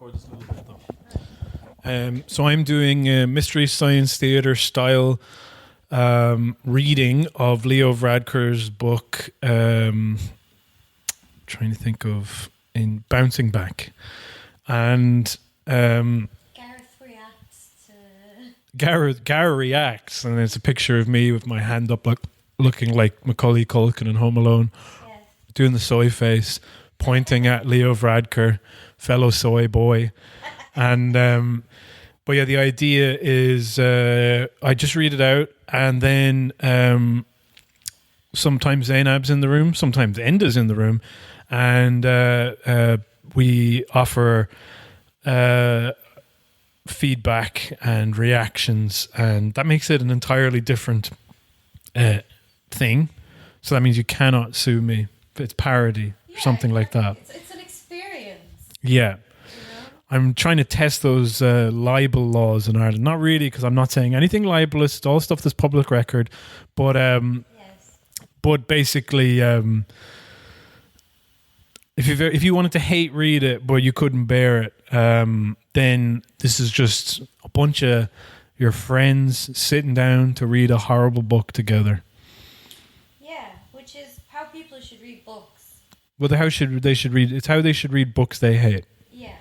record this a little bit though. So I'm doing a Mystery Science Theater style reading of Leo Varadkar's book. Trying to think of in Bouncing Back, and Gareth reacts, and it's a picture of me with my hand up, like looking like Macaulay Culkin in Home Alone, yes. doing the soy face, pointing at Leo Varadkar, fellow soy boy, and but yeah, the idea is I just read it out, and then sometimes Zainab's in the room, sometimes Enda's in the room, and we offer feedback and reactions, and that makes it an entirely different thing. So that means you cannot sue me if it's parody or something like that. It's an experience. Yeah. You know? I'm trying to test those libel laws in Ireland. Not really, because I'm not saying anything libelous. It's all stuff that's public record. But Yes. but basically, if you wanted to hate read it, but you couldn't bear it, then this is just a bunch of your friends sitting down to read a horrible book together. Yeah, which is how people should read books. Well, they should read. It's how they should read books they hate. Yeah.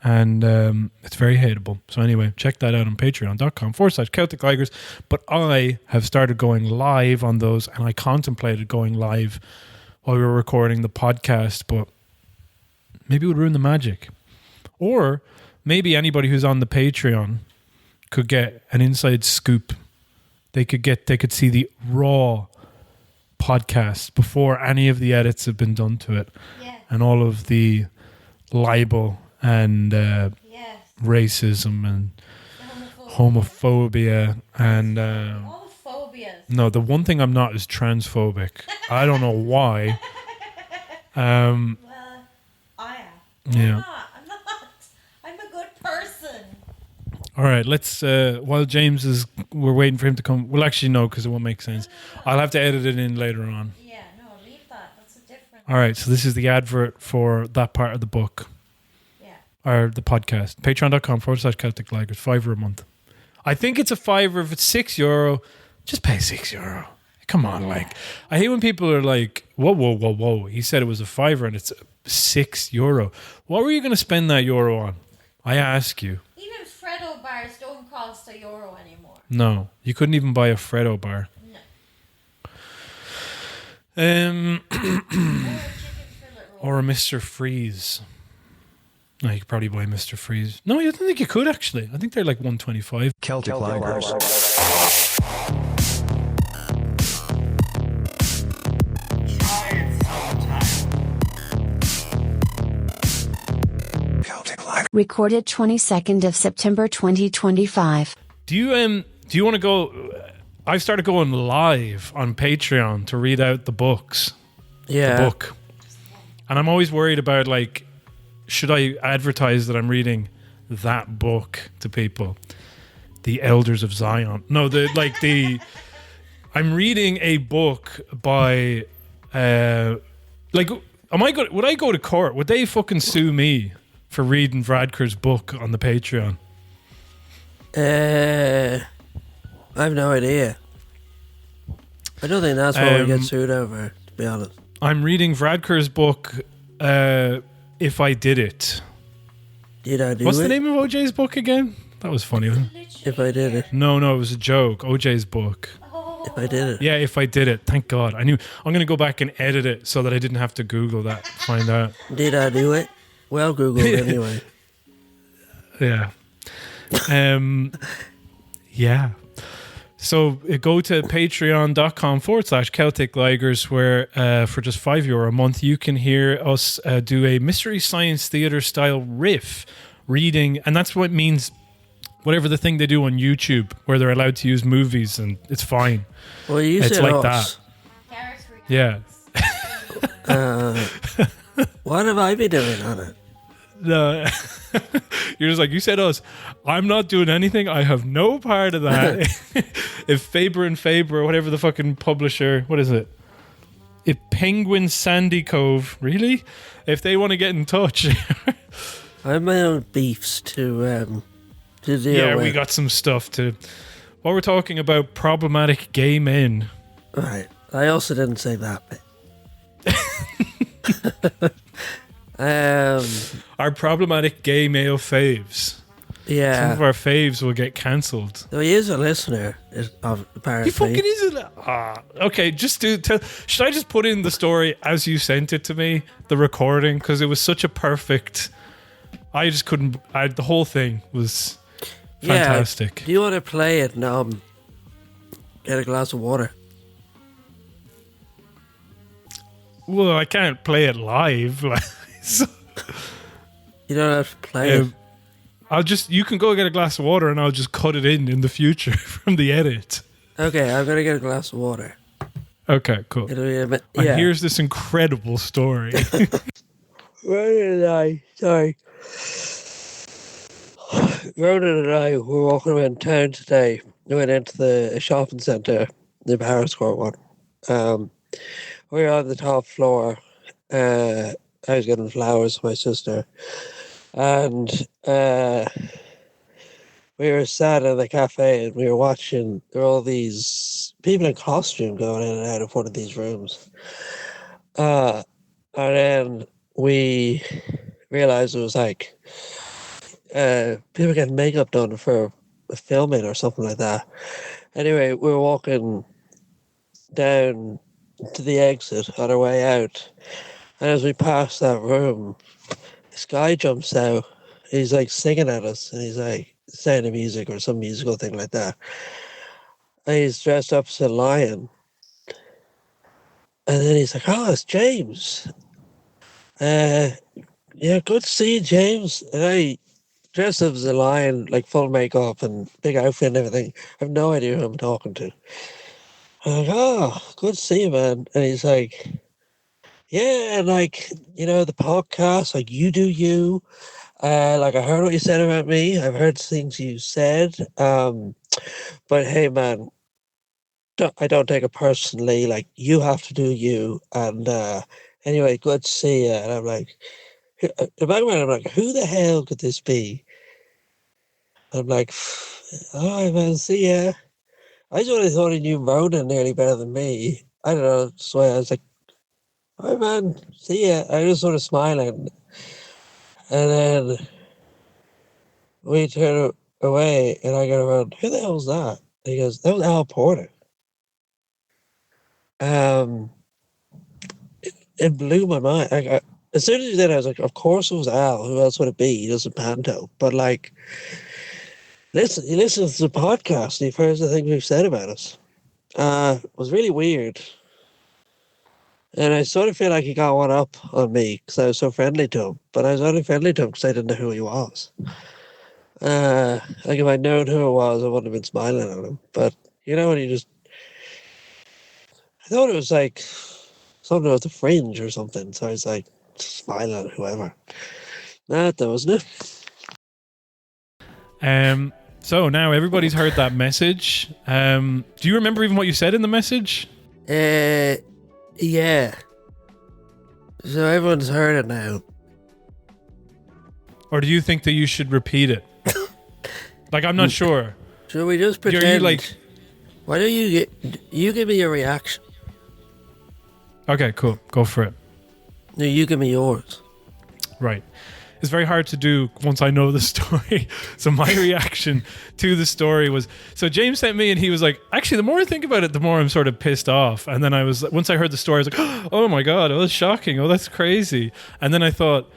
And it's very hateable. So anyway, check that out on patreon.com/Celtic Ligers. But I have started going live on those, and I contemplated going live while we were recording the podcast, but maybe it would ruin the magic. Or maybe anybody who's on the Patreon could get an inside scoop. They could see the raw podcast before any of the edits have been done to it. Yes. And all of the libel and Yes. racism and The homophobia and all the phobias. no, the one thing I'm not is transphobic. I don't know why. Well, I am. Yeah. I'm not. I'm a good person. All right, let's while we're waiting for him to come. Well, actually no, because it won't make sense. I'll have to edit it in later on. Yeah, no, leave that. That's a different. All right, so this is the advert for that part of the book. Yeah. Or the podcast. Patreon.com/Celtic Ligers, €5 a month. I think it's a €5. If it's €6, just pay €6. Come on, like, I hate when people are like, whoa. He said it was a €5 and it's €6. What were you going to spend that euro on? I ask you. Even Freddo bars don't cost €1 anymore. No, you couldn't even buy a Freddo bar. No. Or Or a chicken fillet roll. or a Mr. Freeze. No, you could probably buy Mr. Freeze. No, I don't think you could actually. I think they're like $1.25. Celtic Ligers. Recorded 22nd of September 2025. Do you want to go? I've started going live on Patreon to read out the books. Yeah. The book. And I'm always worried about, like, should I advertise that I'm reading that book to people? The Elders of Zion. No, I'm reading a book by would I go to court? Would they fucking sue me for reading Varadkar's book on the Patreon? I have no idea. I don't think that's what we get sued over, to be honest. I'm reading Varadkar's book, If I Did It. Did I do What's it? the name of OJ's book again? That was funny. If I did it. No, it was a joke. OJ's book. If I did it. Yeah, If I Did It. Thank God. I'm going to go back and edit it so that I didn't have to Google that, find out. Did I do it? Well, Google it anyway. Yeah. Yeah. So go to patreon.com/Celtic Ligers, where for just €5 a month, you can hear us do a Mystery Science Theater style riff reading. And that's what it means, whatever the thing they do on YouTube, where they're allowed to use movies and it's fine. Well, you It's said like us. Gareth Yeah. What have I been doing on it? No. You're just like, you said us. I'm not doing anything. I have no part of that. If Faber and Faber, or whatever the fucking publisher, what is it? If Penguin Sandy Cove, really? If they want to get in touch, I have my own beefs to deal Yeah, with. we got some stuff to. What we're talking about, problematic gay men. Right. I also didn't say that bit. Our problematic gay male faves. Yeah. Some of our faves will get cancelled. So he is a listener, apparently. He fucking is okay, should I just put in the story as you sent it to me, the recording? Because it was such a perfect... I just couldn't... the whole thing was fantastic. Do you want to play it and get a glass of water? Well, I can't play it live. So, you don't have to play it. You can go get a glass of water and I'll just cut it in the future from the edit. Okay, I'm going to get a glass of water. Okay, cool. It'll be a bit, and here's this incredible story. Ronan and I were walking around town today. We went into the shopping centre, the Paris Court one. We were on the top floor. I was getting flowers for my sister. And we were sat in the cafe and we were watching. There were all these people in costume going in and out of one of these rooms. And then we realised it was like people getting makeup done for filming or something like that. Anyway, we were walking down to the exit on our way out. And as we passed that room, this guy jumps out. He's like singing at us, and he's like Sound of Music or some musical thing like that. And he's dressed up as a lion. And then he's like, "Oh, it's James. Yeah, good to see you, James." And I dressed up as a lion, like full makeup and big outfit and everything. I have no idea who I'm talking to. I'm like, "Oh, good to see you, man." And he's like, "Yeah, and like, the podcast, like you do you. Like I heard what you said about me. I've heard things you said. But hey, man, I don't take it personally. Like you have to do you. And anyway, good to see you." And I'm like, in the background, I'm like, who the hell could this be? And I'm like, "All right, man, see ya." I just really thought he knew Ronan nearly better than me. I don't know. So I was like, "All right, man, see ya." I was sort of smiling. And then we turn away and I go around, "Who the hell's that?" And he goes, "That was Al Porter." It blew my mind. As soon as he did, I was like, of course it was Al. Who else would it be? He doesn't panto. But like, he listens to the podcast and he hears the things we've said about us. It was really weird. And I sort of feel like he got one up on me because I was so friendly to him. But I was only friendly to him because I didn't know who he was. Like if I'd known who it was, I wouldn't have been smiling at him. But when you just... I thought it was like something with the Fringe or something. So I was like smiling at whoever. That wasn't it? So now everybody's heard that message. Do you remember even what you said in the message? Yeah. So everyone's heard it now. Or do you think that you should repeat it? Like, I'm not sure. Should we just pretend? Why don't you give me your reaction? Okay, cool. Go for it. No, you give me yours. Right. It's very hard to do once I know the story. So my reaction to the story was, so James sent me and he was like, actually, the more I think about it, the more I'm sort of pissed off. And then once I heard the story, I was like, oh my God, oh, that's shocking. Oh, that's crazy. And then I thought,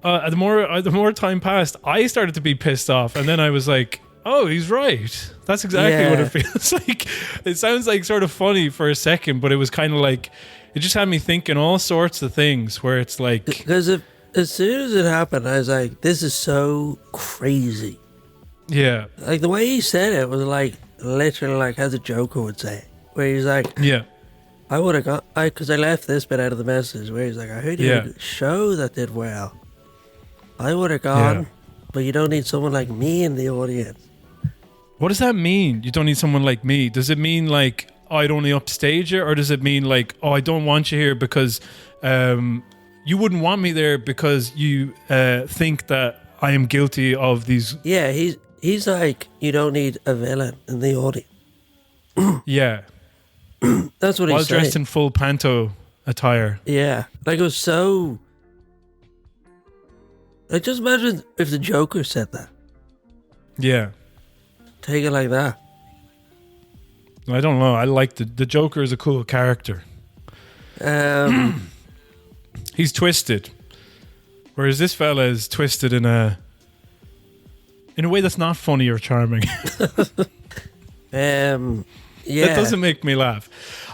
the more time passed, I started to be pissed off. And then I was like, oh, he's right. That's exactly what it feels like. It sounds like sort of funny for a second, but it was kind of like, it just had me thinking all sorts of things where it's like... Because as soon as it happened, I was like, this is so crazy. Yeah. Like the way he said it was like, literally like as a Joker would say. Where he's like... Yeah. I would have gone... Because I left this bit out of the message where he's like, I heard you had a show that did well. I would have gone, but you don't need someone like me in the audience. What does that mean? You don't need someone like me? Does it mean like, I'd only upstage you? Or does it mean like, I don't want you here because you wouldn't want me there because you think that I am guilty of these. Yeah, he's like, you don't need a villain in the audience. Yeah. That's what While he's saying. dressed in full panto attire. Yeah, like it was so. Like, just imagine if the Joker said that. Yeah. Take it like that. I don't know. I like the Joker is a cool character. He's twisted. Whereas this fella is twisted in a way that's not funny or charming. Yeah. That doesn't make me laugh.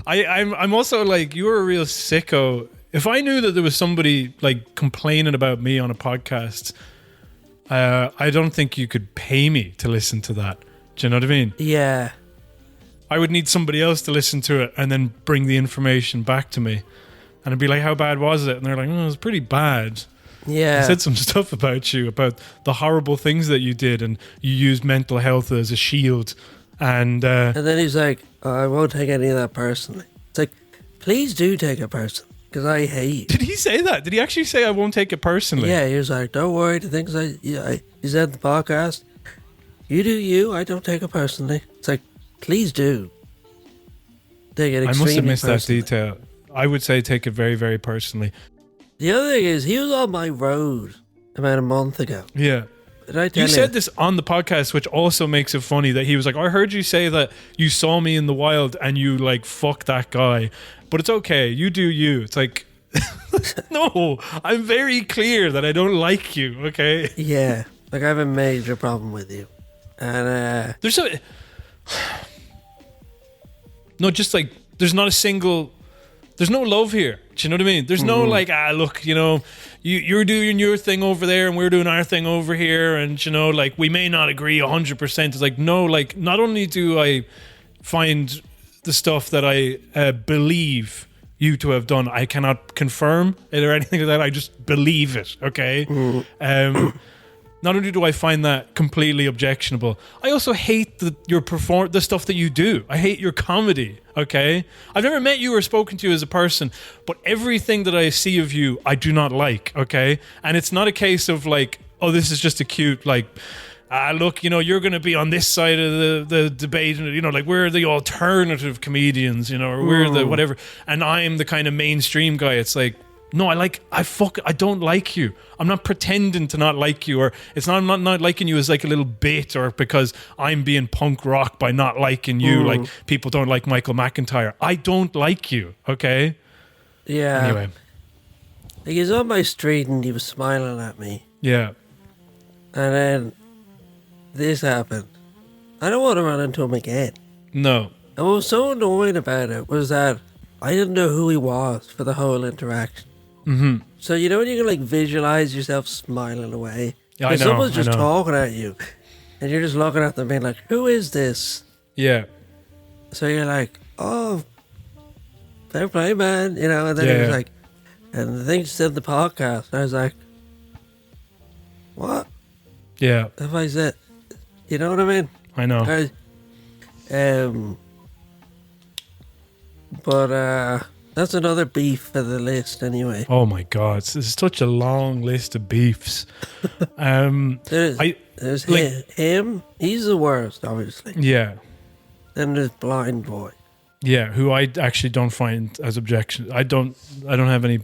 I'm also like, you're a real sicko. If I knew that there was somebody like complaining about me on a podcast, I don't think you could pay me to listen to that. Do you know what I mean? Yeah. I would need somebody else to listen to it and then bring the information back to me. And I'd be like, how bad was it? And they're like, oh, it was pretty bad. Yeah. I said some stuff about you, about the horrible things that you did, and you used mental health as a shield. And then he's like, oh, I won't take any of that personally. It's like, please do take it personally, because I hate you. Did he say that? Did he actually say I won't take it personally? Yeah, he was like, don't worry, the things he said in the podcast, you do you, I don't take it personally. It's like, please do. Take it extremely I must have missed personally. that detail. I would say take it very, very personally. The other thing is, he was on my road about a month ago. Yeah. Did I tell You said this on the podcast, which also makes it funny that he was like, I heard you say that you saw me in the wild and you like, fuck that guy. But it's okay. You do you. It's like, no, I'm very clear that I don't like you. Okay. Yeah. Like, I have a major problem with you. And, There's no, just like, there's not a single, there's no love here. Do you know what I mean? There's no like, look, you know, you're doing your thing over there and we're doing our thing over here. And, you know, like, we may not agree 100%. It's like, no, like, not only do I find the stuff that I believe you to have done, I cannot confirm it or anything like that. I just believe it. Okay. Not only do I find that completely objectionable, I also hate the stuff that you do. I hate your comedy, okay? I've never met you or spoken to you as a person, but everything that I see of you, I do not like, okay? And it's not a case of like, oh, this is just a cute, like, look, you know, you're going to be on this side of the debate, and, you know, like, we're the alternative comedians, you know, or we're the whatever, and I'm the kind of mainstream guy. It's like, no, I don't like you. I'm not pretending to not like you, or it's not, I'm not liking you as like a little bit, or because I'm being punk rock by not liking you, like people don't like Michael McIntyre. I don't like you, okay? yeah. Anyway. Like, he was on my street and he was smiling at me. Yeah. And then this happened. I don't want to run into him again. No. And what was so annoying about it was that I didn't know who he was for the whole interaction. Mm-hmm. So, you know, when you can like visualize yourself smiling away, Yeah, I and know. someone's just I know. talking at you, and you're just looking at them being like, who is this? Yeah. So you're like, oh, fair play, man, you know. And then Yeah, he was yeah. like, and the thing said the podcast, and I was like, what Yeah. have I said? You know what I mean? I know. But that's another beef for the list anyway. Oh my God. It's such a long list of beefs. There's like- him. He's the worst, obviously. Yeah. Then there's Blind Boy. Yeah, who I actually don't find as objection. I don't have any.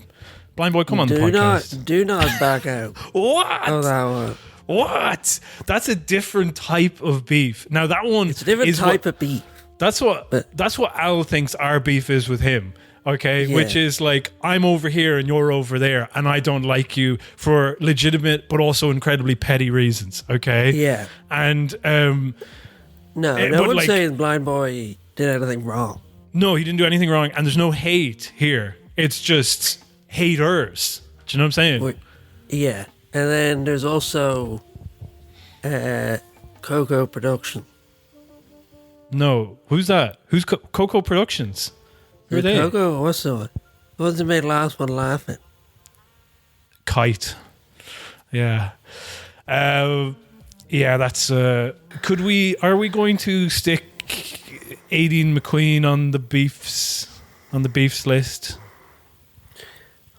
Blind Boy, come on the podcast. Do not back out. What? Oh, that one. What? That's a different type of beef. Now that one It's a different is type of beef. That's what Al thinks our beef is with him. Okay, Yeah. which is like, I'm over here and you're over there, and I don't like you for legitimate but also incredibly petty reasons. Okay. Yeah. And No, but no one's like- saying Blind Boy did anything wrong. no, he didn't do anything wrong, and there's no hate here. It's just haters. Do you know what I'm saying? Wait, yeah. And then there's also Coco Production. No, who's that? Who's Coco Productions? Who are they? Coco, what's the one? The ones that made last one laughing. Kite. Yeah. Yeah, that's are we going to stick Aideen McQueen on the beefs list?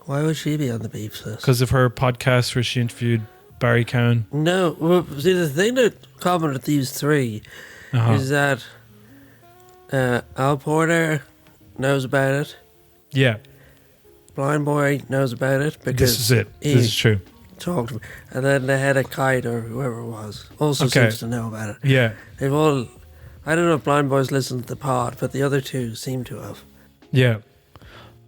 Why would she be on the beef list? because of her podcast where she interviewed Barry Cowan. No, well, see, the thing that common with these three is that Al Porter knows about it. Yeah, Blind Boy knows about it because this is it. This is true. Talked to me. And then the head of Kite or whoever it was also seems to know about it. Yeah, They've all, I don't know if Blind Boys listen to the pod, but the other two seem to have. yeah.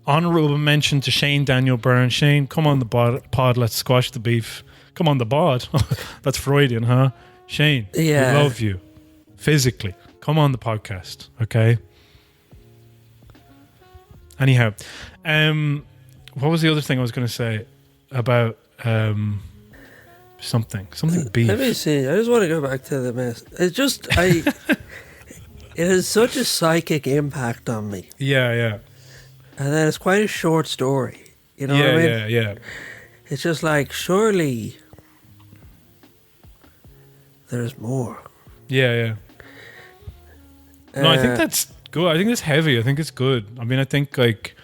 Honourable mention to Shane Daniel Byrne. Shane, come on the pod. Let's squash the beef. Come on the pod. That's Freudian, huh? Shane, Yeah. we love you. Physically. Come on the podcast, okay? Anyhow, what was the other thing I was going to say about something beef? Let me see. I just want to go back to the mess. It's just, it has such a psychic impact on me. Yeah. And then it's quite a short story. You know what I mean? Yeah. It's just like, surely there's more. Yeah. No, I think that's good. I think it's heavy. I think it's good. I mean, I think like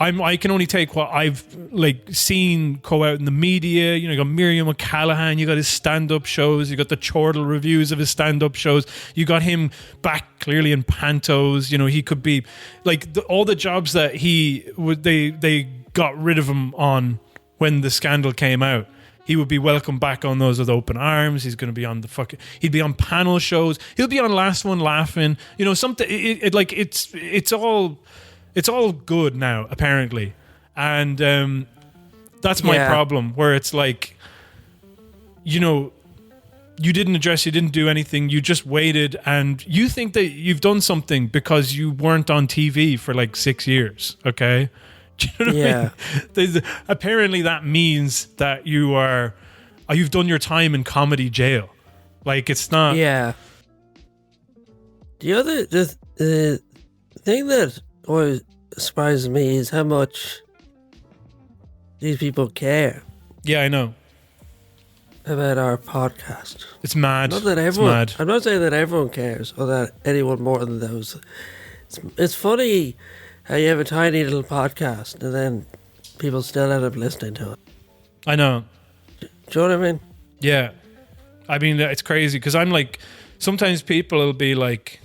I can only take what I've like seen go out in the media. You know, you got Miriam O'Callaghan, you got his stand-up shows, you got the chortle reviews of his stand-up shows, you got him back clearly in pantos. You know, he could be like all the jobs that he would they got rid of him on when the scandal came out. He would be welcomed back on those with open arms. He's going to be on he'd be on panel shows. He'll be on Last One Laughing. You know, something. It's all good now, apparently, and that's my problem. Where it's like, you know, you didn't do anything. You just waited, and you think that you've done something because you weren't on TV for like 6 years. Okay. Do you know what I mean? Apparently that means that you've done your time in comedy jail. Like, it's not. Yeah. The thing that always surprises me is how much these people care. Yeah, I know. About our podcast. It's mad. Not that everyone. It's mad. I'm not saying that everyone cares or that anyone more than those. It's funny how you have a tiny little podcast and then people still end up listening to it. I know. Do you know what I mean? Yeah. I mean, it's crazy because I'm like, sometimes people will be like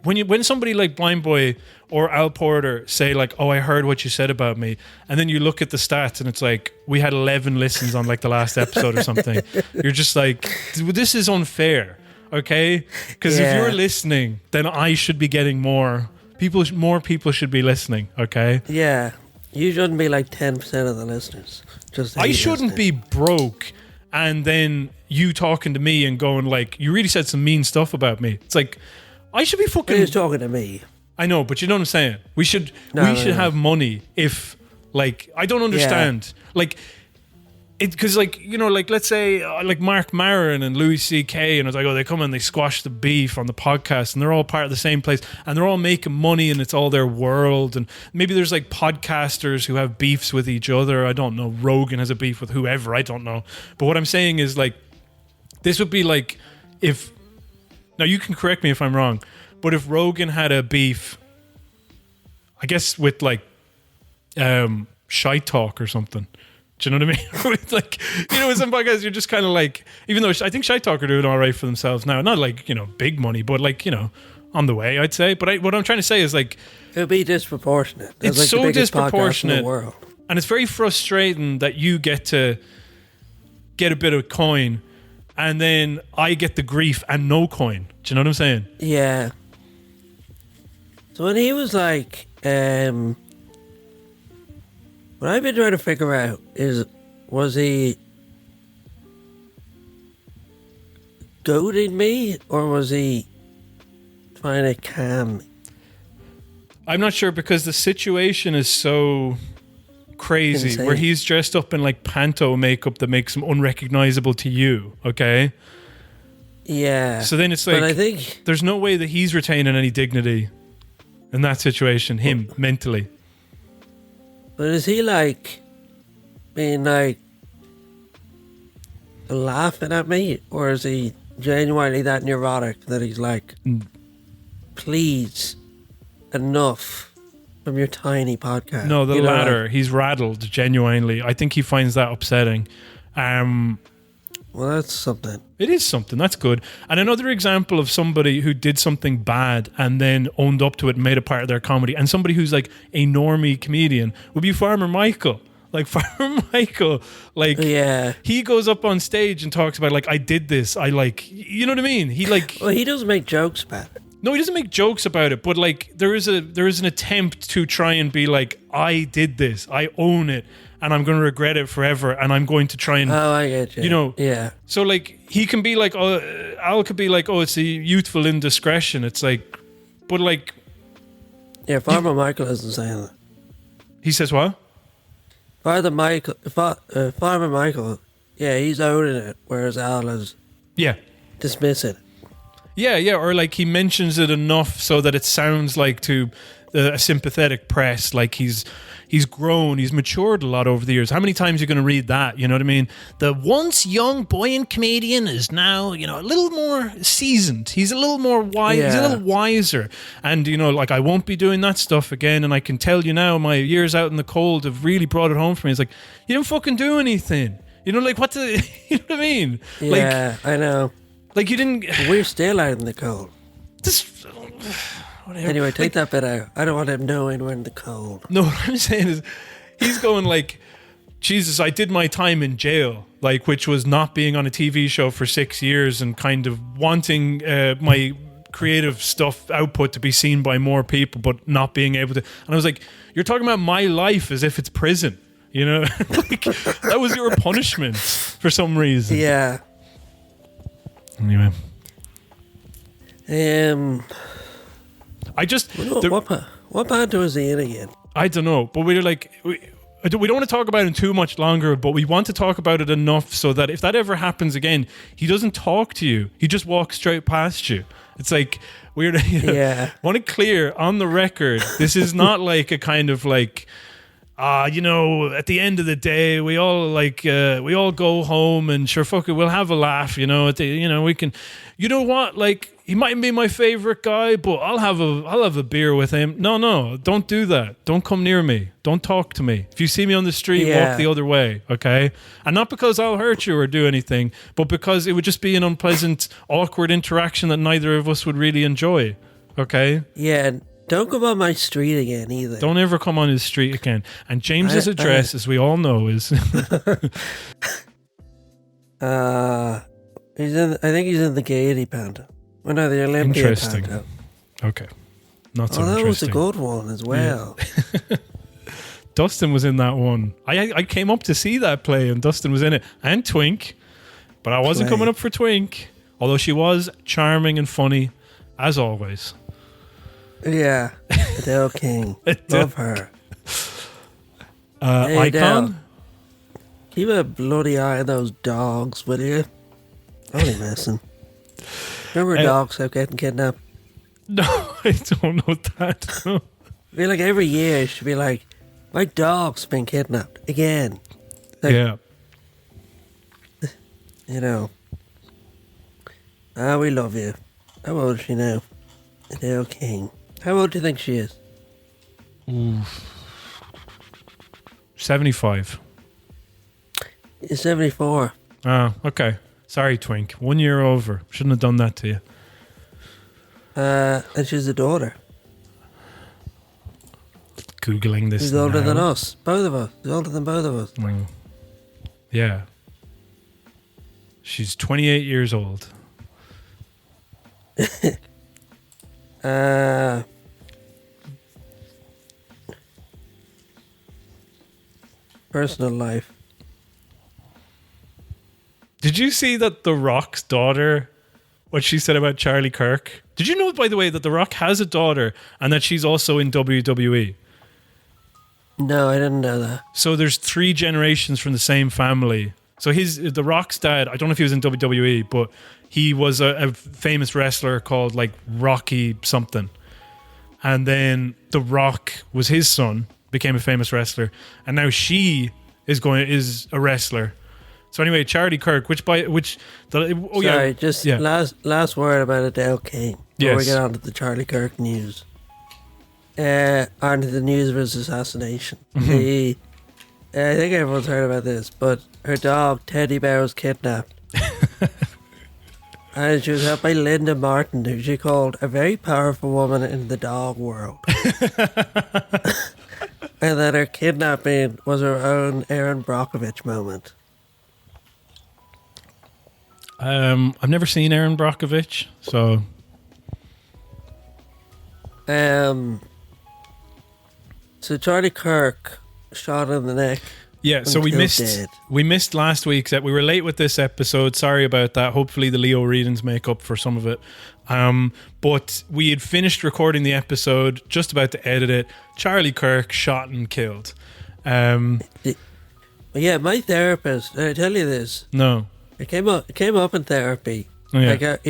when somebody like Blind Boy or Al Porter say like, oh, I heard what you said about me, and then you look at the stats and it's like, we had 11 listens on like the last episode or something. You're just like, this is unfair, okay? Because if you're listening, then I should be getting more. More people should be listening, okay? Yeah. You shouldn't be like 10% of the listeners. I shouldn't be broke and then you talking to me and going like, you really said some mean stuff about me. It's like, I should be fucking... Who's talking to me? I know, but you know what I'm saying? We should have money if, like, I don't understand. Like, because, like, you know, like, let's say, like, Mark Maron and Louis C.K., and it's like, oh, they come and they squash the beef on the podcast, and they're all part of the same place, and they're all making money, and it's all their world, and maybe there's, like, podcasters who have beefs with each other. I don't know. Rogan has a beef with whoever. I don't know. But what I'm saying is, like, this would be like if... Now, you can correct me if I'm wrong, but if Rogan had a beef, I guess, with, like, Shite Talk or something... Do you know what I mean? With like, you know, with some podcasts, you're just kind of like, even though I think Shite Talk are doing all right for themselves now, not like, you know, big money, but like, you know, on the way, I'd say. But what I'm trying to say is like, it would be disproportionate. It's like so the biggest disproportionate, podcast in the world. And it's very frustrating that you get to get a bit of coin, and then I get the grief and no coin. Do you know what I'm saying? Yeah. So when he was like, what I've been trying to figure out is, was he goading me or was he trying to calm me? I'm not sure because the situation is so crazy. Insane. Where he's dressed up in like panto makeup that makes him unrecognizable to you, okay? Yeah. So then it's like, but I think there's no way that he's retaining any dignity in that situation, him, mentally. But is he like being like laughing at me, or is he genuinely that neurotic that he's like, please, enough, from your tiny podcast. No, the You know, latter. like, He's rattled, genuinely. I think he finds that upsetting. well, that's something. It is something. That's good. And another example of somebody who did something bad and then owned up to it and made it part of their comedy, and somebody who's like a normie comedian, would be Farmer Michael. Like, Farmer Michael, like, Yeah. he goes up on stage and talks about, like, I did this. I, like, you know what I mean? He, like... Well, he doesn't make jokes about it. No, he doesn't make jokes about it, but, like, there is an attempt to try and be like, I did this. I own it. And I'm going to regret it forever. And I'm going to try and... Oh, I get you. You know... Yeah. So, like, he can be like, oh, Al could be like, oh, it's a youthful indiscretion. It's like... But, like... Yeah, Farmer Michael isn't saying that. He says what? Farmer Michael, yeah, he's owning it, whereas Al is Yeah. dismissing it. Yeah, or like he mentions it enough so that it sounds like to a sympathetic press, like he's grown, he's matured a lot over the years. How many times are you going to read that? You know what I mean? The once young buoyant comedian is now, you know, a little more seasoned. He's a little more wise. He's a little wiser. And, you know, like, I won't be doing that stuff again. And I can tell you now, my years out in the cold have really brought it home for me. It's like, you didn't fucking do anything. You know, like, you know what I mean? Yeah, I know. Like, you didn't... We're still out in the cold. This... Whatever. Anyway, take that bit out. I don't want him knowing we're in the cold. No, what I'm saying is, he's going like, Jesus, I did my time in jail, like, which was not being on a TV show for 6 years and kind of wanting my creative stuff output to be seen by more people, but not being able to. And I was like, you're talking about my life as if it's prison, you know? Like, that was your punishment for some reason. Yeah. Anyway. I just... What band was he in again? I don't know, but we're like... We don't want to talk about him too much longer, but we want to talk about it enough so that if that ever happens again, he doesn't talk to you. He just walks straight past you. It's like, we're... You know, Yeah. want it clear, on the record, this is not like a kind of like... you know, at the end of the day, we all go home and sure, fuck it, we'll have a laugh, you know. We can, you know what? Like, he might be my favorite guy, but I'll have a beer with him. No, don't do that. Don't come near me. Don't talk to me. If you see me on the street, walk the other way, okay? And not because I'll hurt you or do anything, but because it would just be an unpleasant, awkward interaction that neither of us would really enjoy, okay? Yeah. Don't come on my street again either. Don't ever come on his street again. And James's address, as we all know, is... I think he's in the Gaiety Panto. Well, no, the Olympia Interesting. Panto. Okay. Not so that was a interesting. good one as well. Yeah. Dustin was in that one. I came up to see that play and Dustin was in it. And Twink. But I wasn't coming up for Twink. Although she was charming and funny, as always. Yeah. Adele King. Love her. Hey, Icon? Adele, keep a bloody eye on those dogs, will you? Only messing. Remember dogs out getting kidnapped? No, I don't know that. No. I feel like every year it should be like, my dog's been kidnapped again. Like, Yeah. You know. We love you. How old is she now? Adele King. How old do you think she is? Ooh. 75. She's 74. Oh, okay. Sorry, Twink. 1 year over. Shouldn't have done that to you. And she's a daughter. Googling this. She's older now. than us. Both of us. She's older than both of us. Yeah. She's 28 years old. Personal life. Did you see that The Rock's daughter, what she said about Charlie Kirk? Did you know, by the way, that The Rock has a daughter and that she's also in WWE? No, I didn't know that. So there's 3 generations from the same family. So The Rock's dad, I don't know if he was in WWE, but he was a famous wrestler called like Rocky something. And then The Rock was his son, became a famous wrestler, and now she is a wrestler. So anyway, Charlie Kirk, last word about Adele King before we get on to the Charlie Kirk news. on the news of his assassination. I think everyone's heard about this, but her dog, Teddy Bear, was kidnapped. And she was helped by Linda Martin, who she called a very powerful woman in the dog world. And that her kidnapping was her own Erin Brockovich moment. I've never seen Erin Brockovich, so... So Charlie Kirk shot in the neck. Yeah, so we missed last week's. We were late with this episode. Sorry about that. Hopefully the Leo readings make up for some of it. But we had finished recording the episode, just about to edit it. Charlie Kirk shot and killed. Yeah, my therapist. Did I tell you this? No. It came up in therapy. Oh, yeah. Like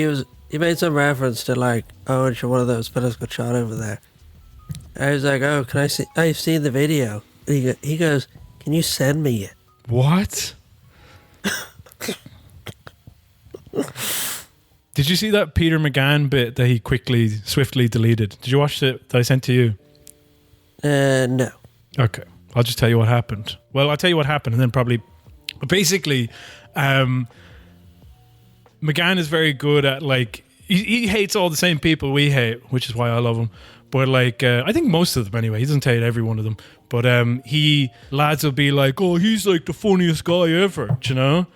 he made some reference to like, oh, and one of those fellas got shot over there. I was like, oh, can I see? I've seen the video. And he goes, can you send me it? What? Did you see that Peter McGann bit that he swiftly deleted? Did you watch it that I sent to you? No. Okay. I'll just tell you what happened. Well, I'll tell you what happened and then probably... Basically, McGann is very good at like... He hates all the same people we hate, which is why I love him. But like, I think most of them anyway. He doesn't hate every one of them. But lads will be like, oh, he's like the funniest guy ever, do you know?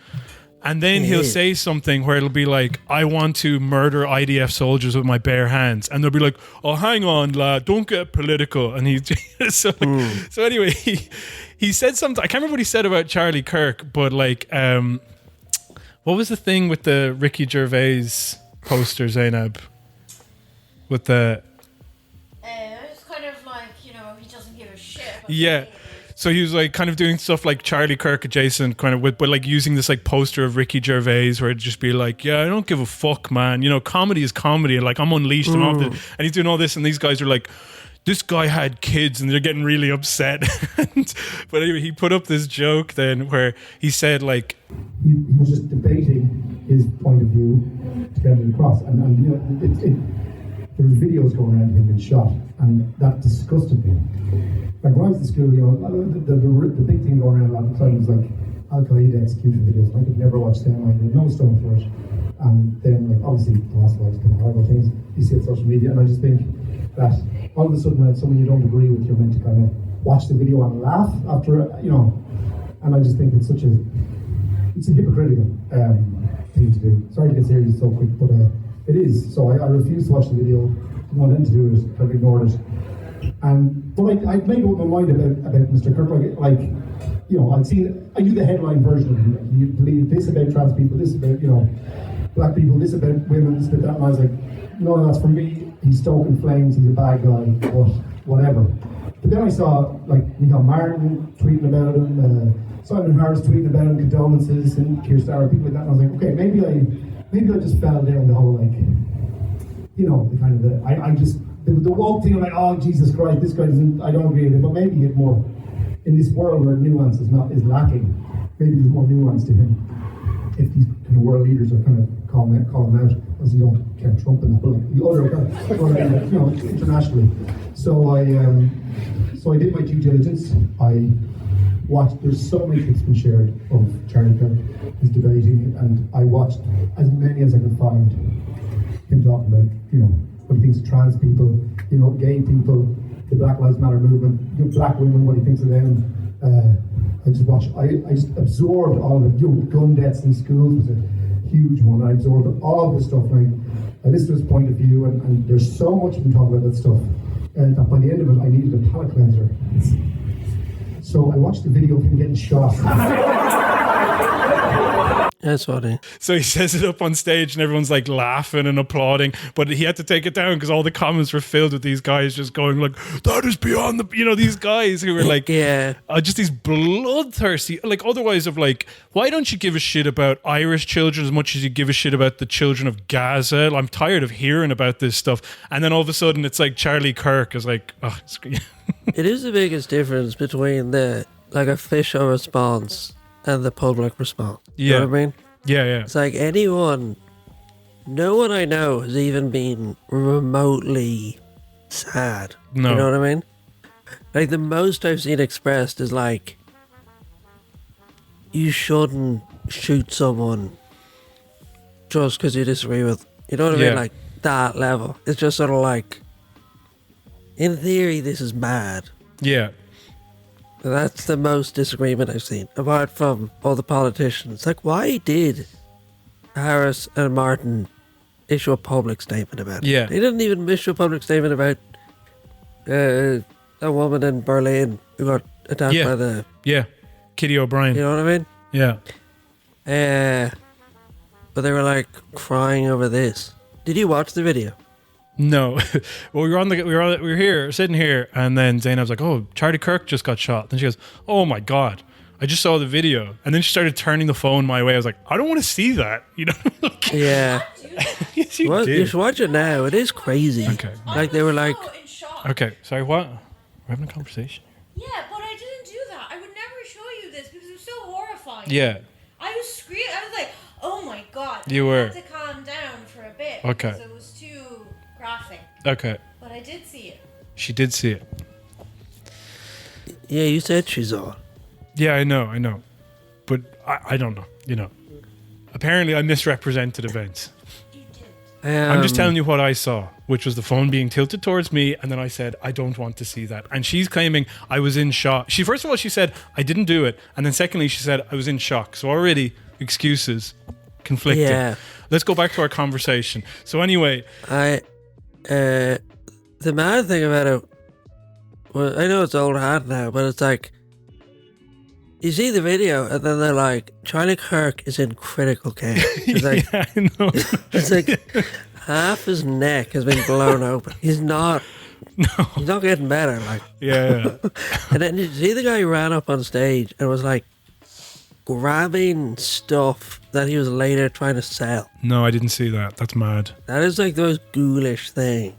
And then he'll say something where it'll be like, I want to murder IDF soldiers with my bare hands. And they'll be like, oh, hang on, lad, don't get political. And so anyway, he said something. I can't remember what he said about Charlie Kirk, but like, what was the thing with the Ricky Gervais poster, Zainab? With the... It's kind of like, he doesn't give a shit. Yeah. So he was like kind of doing stuff like Charlie Kirk adjacent kind of but like using this like poster of Ricky Gervais where it'd just be like, yeah, I don't give a fuck, man. Comedy is comedy. Like I'm unleashed and off and he's doing all this and these guys are like, this guy had kids and they're getting really upset. But anyway, he put up this joke then where he said like... He was just debating his point of view to get it across. And there was videos going around him being shot and that disgusted me. Like when I was in school, the big thing going around a lot of the time was like Al-Qaeda execution videos. I could never watch them. I had no stone for it. And then, like, obviously, the last lives come horrible things you see on social media. And I just think that all of a sudden, when it's someone you don't agree with, you're meant to kind of watch the video and laugh after, And I just think it's a hypocritical thing to do. Sorry to get serious so quick, but it is. So I refused to watch the video. Didn't want anything to do with it. Kind of ignored it. But I made up my mind about Mr. Kirk. I knew the headline version of him. Like, he believed this about trans people, this about black people, this about women, this about that. And I was like, no, that's for me. He's stoking flames. He's a bad guy. But whatever. But then I saw like Micheál Martin tweeting about him, Simon Harris tweeting about him, condolences, and Keir Starmer, people like that. And I was like, okay, maybe I just fell down the whole the kind of the woke thing of like, oh Jesus Christ, this guy doesn't. I don't agree with it, but maybe it more in this world where nuance is lacking. Maybe there's more nuance to him if these kind of world leaders are kind of calling him out, as you don't count Trump and all the other guys, internationally. So I did my due diligence. I watched. There's so many clips been shared of Charlie Kirk, his debating, and I watched as many as I could find him talking about what he thinks of trans people, gay people, the Black Lives Matter movement, black women, what he thinks of them. I just absorbed all of it. Gun deaths in schools was a huge one. I absorbed all of this stuff. And I listened to his point of view, and there's so much been talking about that stuff that by the end of it, I needed a palate cleanser. So I watched the video of him getting shot. That's funny. So he says it up on stage and everyone's like laughing and applauding, but he had to take it down because all the comments were filled with these guys just going like, that is beyond the, these guys who were like, just these bloodthirsty, like otherwise of like, why don't you give a shit about Irish children as much as you give a shit about the children of Gaza? I'm tired of hearing about this stuff. And then all of a sudden it's like Charlie Kirk is like, oh, it is the biggest difference between the like official response and the public response. You know what I mean? Yeah. It's like no one I know has even been remotely sad. No. You know what I mean? Like, the most I've seen expressed is like, you shouldn't shoot someone just because you disagree with. You know what I mean? Yeah. Like, that level. It's just sort of like, in theory, this is bad. Yeah. That's the most disagreement I've seen, apart from all the politicians. Like, why did Harris and Martin issue a public statement about it? Yeah. They didn't even issue a public statement about a woman in Berlin who got attacked Yeah. by the... Yeah. Kitty O'Brien. You know what I mean? Yeah. But they were like crying over this. Did you watch the video? No. Well, we were here, sitting here, and then Zainab's like, "Oh, Charlie Kirk just got shot." Then she goes, "Oh my God, I just saw the video." And then she started turning the phone my way. I was like, "I don't want to see that." You know? Yeah. Yes, you Well, did. you should watch it now. It is crazy. Okay. Like, they were like... So in shock. Okay. Sorry, what? We're having a conversation. Yeah, but I didn't do that. I would never show you this because it was so horrifying. Yeah. I was screaming. I was like, "Oh my God!" You were. I had to calm down for a bit. Okay. Because it was too graphic. Okay. But I did see it. She did see it. Yeah, you said she's on. Yeah, I know. But I don't know. You know. Apparently, I misrepresented events. You did. I'm just telling you what I saw, which was the phone being tilted towards me, and then I said, I don't want to see that. And she's claiming I was in shock. First of all, she said, I didn't do it. And then secondly, she said, I was in shock. So already, excuses, conflicting. Yeah. Let's go back to our conversation. So anyway, The mad thing about it, well, I know it's old hat now, but it's like, you see the video, and then they're like, Charlie Kirk is in critical care. It's like, yeah, I know. it's like half his neck has been blown open. He's not getting better. Like, Yeah. and then you see the guy who ran up on stage and was like grabbing stuff that he was later trying to sell. No, I didn't see that. That's mad. That is like the most ghoulish thing,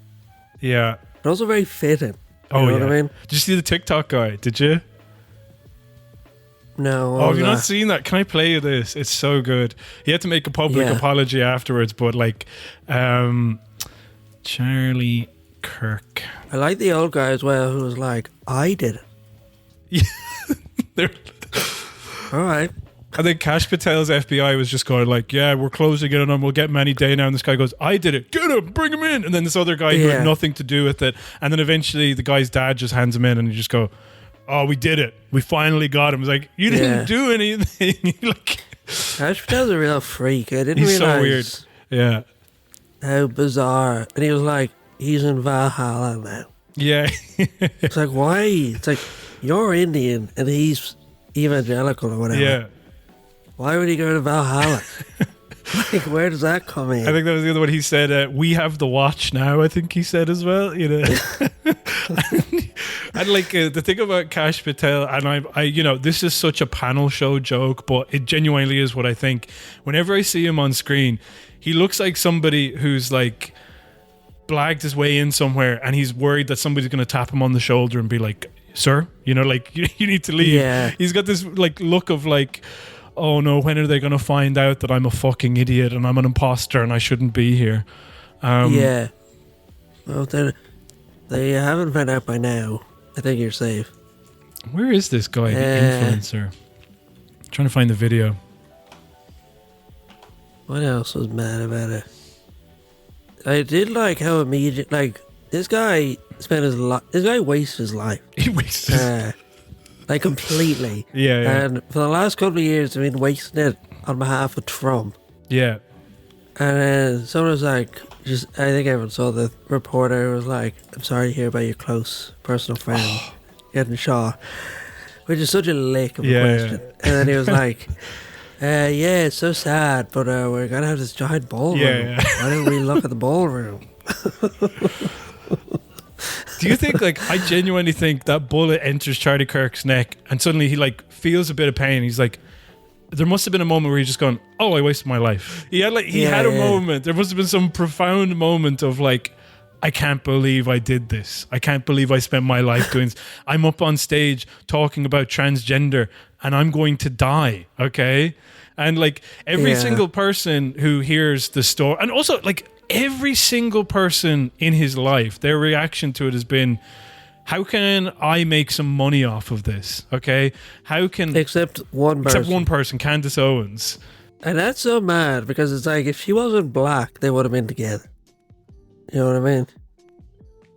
Yeah. but also very fitting. You Oh, know yeah. what I mean? Did you see the TikTok guy? Did you? No. Oh, have you not seen that? Can I play you this? It's so good. He had to make a public Yeah. apology afterwards, but like, Charlie Kirk. I like the old guy as well, who was like, I did it. They're- All right. I think Kash Patel's FBI was just going like, yeah, we're closing in on him. We'll get him any day now. And this guy goes, I did it. Get him. Bring him in. And then this other guy who had Yeah. nothing to do with it. And then eventually the guy's dad just hands him in and you just go, oh, we did it. We finally got him. It's like, you didn't Yeah. do anything. Like, Kash Patel's a real freak. I didn't he's so weird. realize Yeah. how bizarre. And he was like, he's in Valhalla now. Yeah. It's like, why? It's like, you're Indian and he's evangelical or whatever. Yeah. Why would he go to Valhalla? Like, where does that come in? I think that was the other one. He said, we have the watch now, I think he said as well, you know. And like the thing about Kash Patel, and I, you know, this is such a panel show joke, but it genuinely is what I think. Whenever I see him on screen, he looks like somebody who's like blagged his way in somewhere and he's worried that somebody's going to tap him on the shoulder and be like, sir, you know, like you need to leave. Yeah. He's got this like look of like, oh no, when are they going to find out that I'm a fucking idiot and I'm an imposter and I shouldn't be here? Yeah. Well, they haven't found out by now. I think you're safe. Where is this guy, the influencer? Trying to find the video. What else was mad about it? I did like how immediate, like, this guy spent his life, this guy wasted his life. He wasted Like, completely. Yeah. And for the last couple of years, I've been wasting it on behalf of Trump. Yeah. And then someone was like, I think everyone saw the reporter was like, I'm sorry to hear about your close personal friend getting shot, which is such a lick of a question. Yeah. And then he was like, yeah, it's so sad, but we're going to have this giant ballroom. Yeah. Why don't we look at the ballroom? Do you think, like, I genuinely think that bullet enters Charlie Kirk's neck and suddenly he, like, feels a bit of pain. He's like, there must have been a moment where he's just gone, oh, I wasted my life. He had a moment. There must have been some profound moment of, like, I can't believe I did this. I can't believe I spent my life doing this. I'm up on stage talking about transgender and I'm going to die, okay? And, like, every single person who hears the story, and also, like, every single person in his life, their reaction to it has been, how can I make some money off of this? Okay, how can Except one person. except one person, Candace Owens. And that's so mad because it's like if she wasn't black, they would have been together. You know what I mean?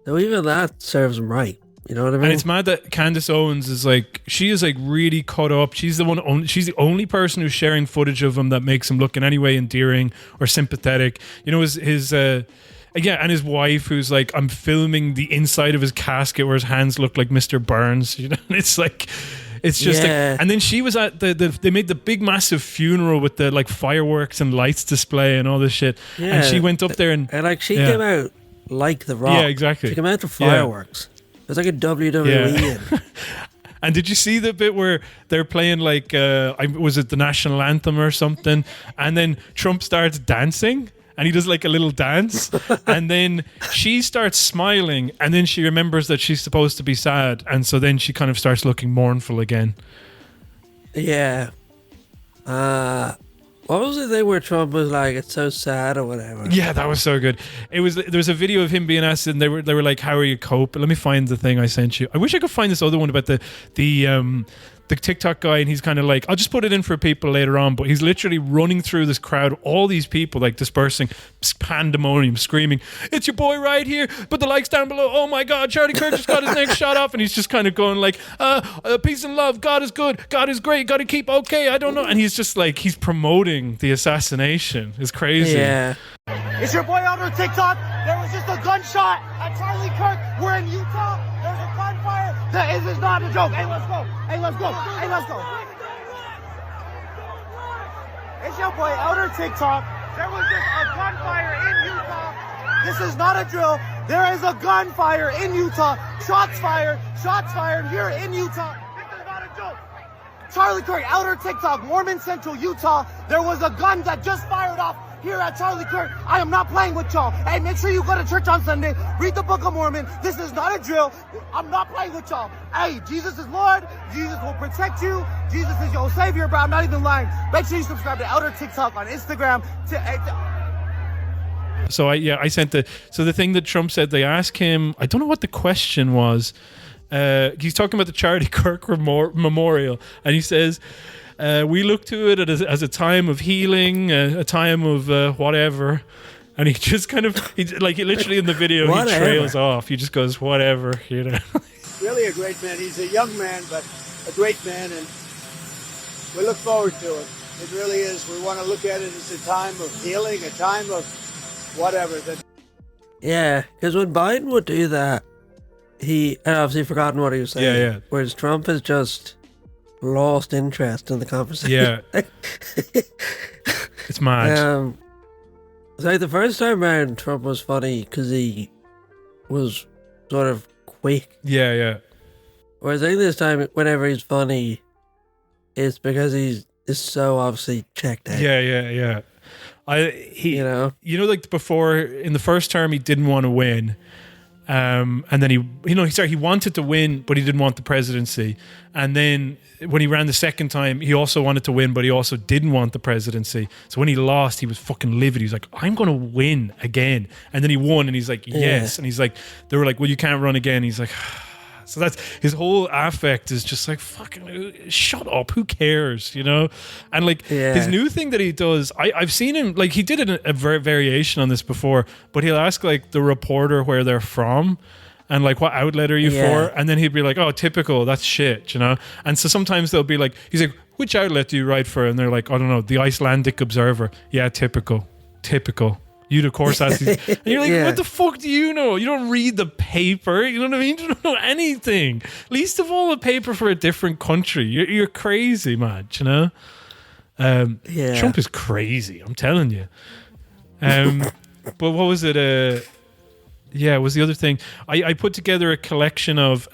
So even that serves them right. You know what I mean? And it's mad that Candace Owens is like, she is like really cut up. She's the only person who's sharing footage of him that makes him look in any way endearing or sympathetic. You know, his and his wife, who's like, I'm filming the inside of his casket where his hands look like Mr. Burns. You know, it's like, it's just like, and then she was at they made the big massive funeral with the like fireworks and lights display and all this shit. Yeah. And she went up there and like she came out like The Rock. Yeah, exactly. She came out to fireworks. It was like a WWE. Yeah. And did you see the bit where they're playing like was it the national anthem or something? And then Trump starts dancing. And he does like a little dance, and then she starts smiling, and then she remembers that she's supposed to be sad, and so then she kind of starts looking mournful again. Yeah. What was the thing where Trump was like, "It's so sad" or whatever? Yeah, that was so good. There was a video of him being asked, and they were like, "How are you coping?" Let me find the thing I sent you. I wish I could find this other one about the TikTok guy, and he's kind of like, I'll just put it in for people later on, but he's literally running through this crowd, all these people like dispersing, pandemonium, screaming, "It's your boy right here, put the likes down below, oh my god, Charlie Kirk just got his neck shot off," and he's just kind of going like, peace and love, God is good, God is great, gotta keep okay, I don't know, and he's just like, he's promoting the assassination. It's crazy. Yeah. It's your boy out on TikTok. There was just a gunshot at Charlie Kirk. We're in Utah. There's a gunfire. This is not a joke. Hey, let's go. Hey, let's go. Hey, let's go. It's your boy Elder TikTok. There was just a gunfire in Utah. This is not a drill. There is a gunfire in Utah. Shots fired here in Utah. This is not a joke. Charlie Kirk, Elder TikTok, Mormon Central, Utah. There was a gun that just fired off here at Charlie Kirk. I am not playing with y'all. Hey, make sure you go to church on Sunday. Read the Book of Mormon. This is not a drill. I'm not playing with y'all. Hey, Jesus is Lord. Jesus will protect you. Jesus is your savior, bro. I'm not even lying. Make sure you subscribe to Elder TikTok on Instagram. So I sent the thing that Trump said, they asked him, I don't know what the question was. He's talking about the Charlie Kirk memorial, and he says, we look to it as a time of healing, a time of whatever. And he just kind of, he literally in the video, he trails off. He just goes, whatever, you know. Really a great man. He's a young man, but a great man, and we look forward to it. It really is. We want to look at it as a time of healing, a time of whatever. Yeah, because when Biden would do that, he had obviously forgotten what he was saying. Yeah. Whereas Trump has just lost interest in the conversation. Yeah. It's mad. It's like the first time around, Trump was funny because he was sort of quick. Yeah. Whereas I think this time, whenever he's funny, it's because he's so obviously checked out. Yeah. Like before, in the first term, he didn't want to win. And then he wanted to win, but he didn't want the presidency. And then when he ran the second time, he also wanted to win, but he also didn't want the presidency. So when he lost, he was fucking livid. He was like, I'm going to win again. And then he won, and he's like, yes. Yeah. And he's like, they were like, well, you can't run again. He's like, so that's his whole affect is just like, fucking shut up, who cares, you know? And his new thing that he does, I've seen him, like he did a variation on this before, but he'll ask like the reporter where they're from and like, what outlet are you for? And then he'd be like, oh, typical, that's shit, you know? And so sometimes they'll be like, he's like, which outlet do you write for? And they're like, I don't know, the Icelandic Observer. Yeah, typical. You'd of course ask these, and you're like, what the fuck do you know? You don't read the paper, you know what I mean? You don't know anything. Least of all a paper for a different country. You're crazy, man, you know? Trump is crazy, I'm telling you. But what was it? It was the other thing. I put together a collection of,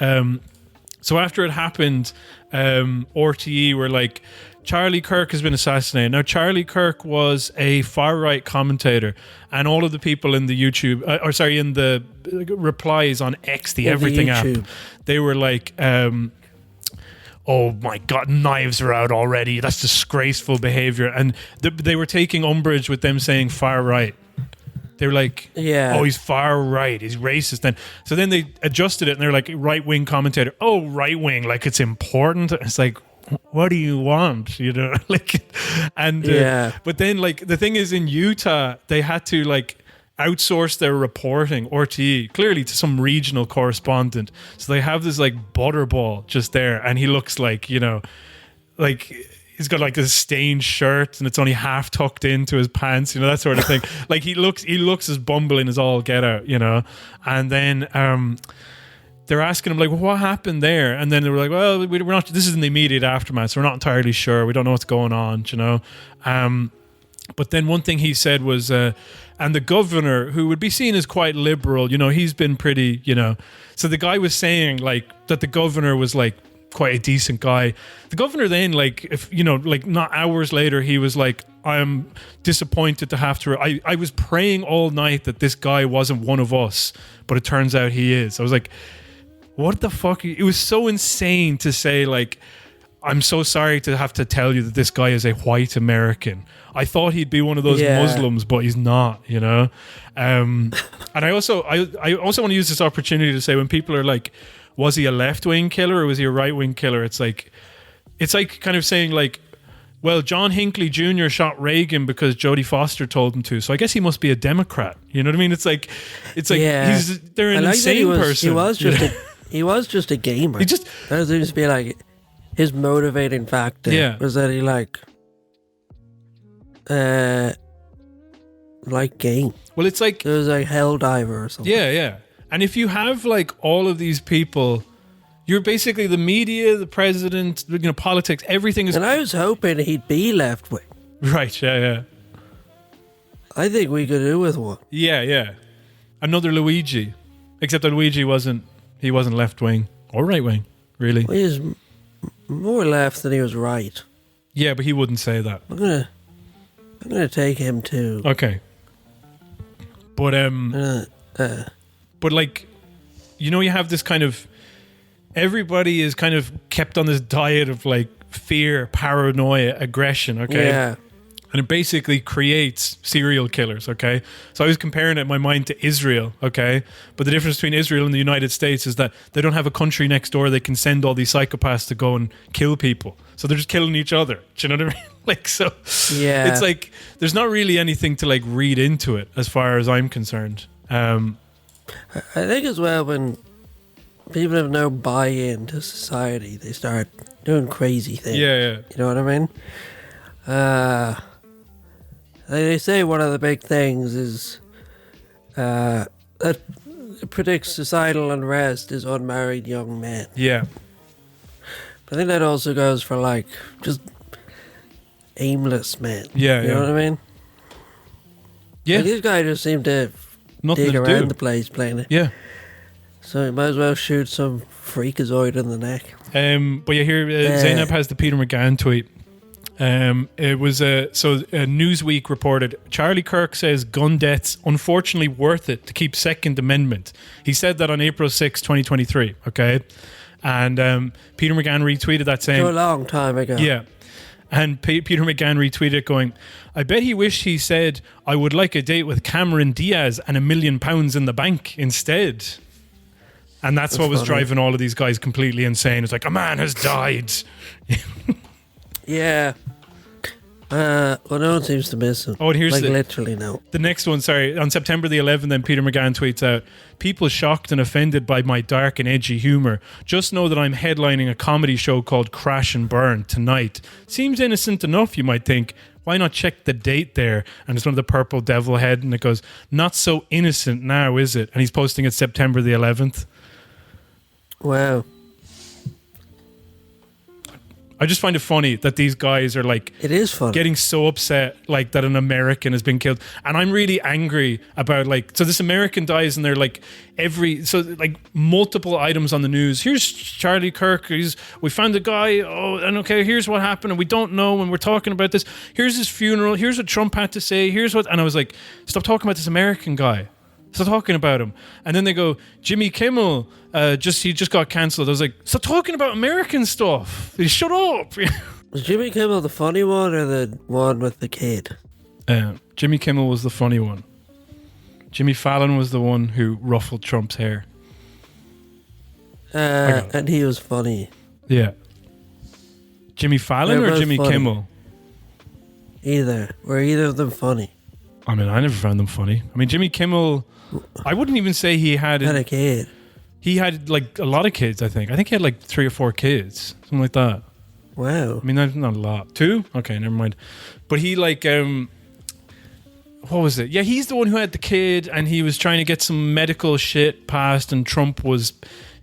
so after it happened, RTE were like, Charlie Kirk has been assassinated. Now, Charlie Kirk was a far-right commentator, and all of the people in the YouTube, in the replies on X, the Everything app, they were like, oh my God, knives are out already. That's disgraceful behavior. And they were taking umbrage with them saying far-right. They were like, Yeah. oh, he's far right, he's racist. So then they adjusted it and they're like, right wing commentator. Oh, right wing, like it's important. It's like, what do you want? You know, like, and but then like the thing is in Utah, they had to like outsource their reporting, RTE, clearly to some regional correspondent. So they have this like butterball just there, and he looks like, you know, like he's got like a stained shirt and it's only half tucked into his pants, you know, that sort of thing. Like he looks as bumbling as all get out, you know. And then they're asking him like, well, what happened there? And then they were like, well, we're not, this is in the immediate aftermath, so we're not entirely sure. We don't know what's going on, you know. But then one thing he said was, and the governor, who would be seen as quite liberal, you know, he's been pretty, you know. So the guy was saying like that the governor was like quite a decent guy. The governor then, like, if you know, like not hours later, he was like, I'm disappointed to have to, I was praying all night that this guy wasn't one of us, but it turns out he is. I was like, what the fuck? It was so insane to say like, I'm so sorry to have to tell you that this guy is a white American. I thought he'd be one of those Muslims, but he's not, you know? And I also want to use this opportunity to say, when people are like, was he a left-wing killer or was he a right-wing killer? It's like kind of saying like, well, John Hinckley Jr. shot Reagan because Jodie Foster told him to, so I guess he must be a Democrat. You know what I mean? It's like they're an insane person. He was just a gamer. That seems to be like his motivating factor. Was that he like game. Well, it's like it was like Helldiver or something. Yeah. And if you have like all of these people, you're basically the media, the president, you know, politics, everything is. And I was hoping he'd be left wing. Right. Yeah. I think we could do with one. Yeah. Another Luigi, except that Luigi wasn't left wing or right wing, really. Well, he was more left than he was right. Yeah, but he wouldn't say that. I'm gonna take him too. Okay. But but like, you know, you have this kind of, everybody is kind of kept on this diet of like fear, paranoia, aggression. Okay. Yeah. And it basically creates serial killers, okay? So I was comparing it in my mind to Israel, okay? But the difference between Israel and the United States is that they don't have a country next door they can send all these psychopaths to go and kill people. So they're just killing each other. Do you know what I mean? Like, so yeah. It's like there's not really anything to like read into it as far as I'm concerned. I think as well, when people have no buy-in to society, they start doing crazy things. Yeah. You know what I mean? They say one of the big things is that predicts societal unrest is unmarried young men. Yeah. But I think that also goes for like just aimless men. Yeah. You know what I mean? Yeah. Like, these guys just seem to dig around the place playing it. Yeah. So you might as well shoot some freakazoid in the neck. But you hear Zainab has the Peter McGann tweet. It was Newsweek reported Charlie Kirk says gun deaths unfortunately worth it to keep Second Amendment. He said that on April 6, 2023. Okay, and Peter McGann retweeted that saying a long time ago. Yeah, and Peter McGann retweeted it going, I bet he wished he said I would like a date with Cameron Diaz and £1 million in the bank instead. And that's what was driving all of these guys completely insane. It's like, a man has died. Yeah. Well, no one seems to miss him. Oh, and here's literally no. The next one, sorry. On September the 11th, then Peter McGann tweets out, people shocked and offended by my dark and edgy humour. Just know that I'm headlining a comedy show called Crash and Burn tonight. Seems innocent enough, you might think. Why not check the date there? And it's one of the purple devil head, and it goes, not so innocent now, is it? And he's posting it September the 11th. Wow. I just find it funny that these guys are like, it is funny, getting so upset like that an American has been killed, and I'm really angry about like, so this American dies and they're like multiple items on the news. Here's Charlie Kirk. We found a guy. Oh, and okay, here's what happened, and we don't know. And we're talking about this. Here's his funeral. Here's what Trump had to say. Here's what, and I was like, stop talking about this American guy. Stop talking about him. And then they go, Jimmy Kimmel, he just got cancelled. I was like, stop talking about American stuff. Shut up. Was Jimmy Kimmel the funny one or the one with the kid? Jimmy Kimmel was the funny one. Jimmy Fallon was the one who ruffled Trump's hair. And he was funny. Yeah. Jimmy Fallon They're or both Jimmy funny. Kimmel? Were either of them funny? I mean, I never found them funny. I mean, Jimmy Kimmel, I wouldn't even say he had Had a kid. He had like a lot of kids, I think. I think he had like 3 or 4 kids, something like that. Wow. I mean, that's not a lot. 2? Okay, never mind. But he like, what was it? Yeah, he's the one who had the kid, and he was trying to get some medical shit passed, and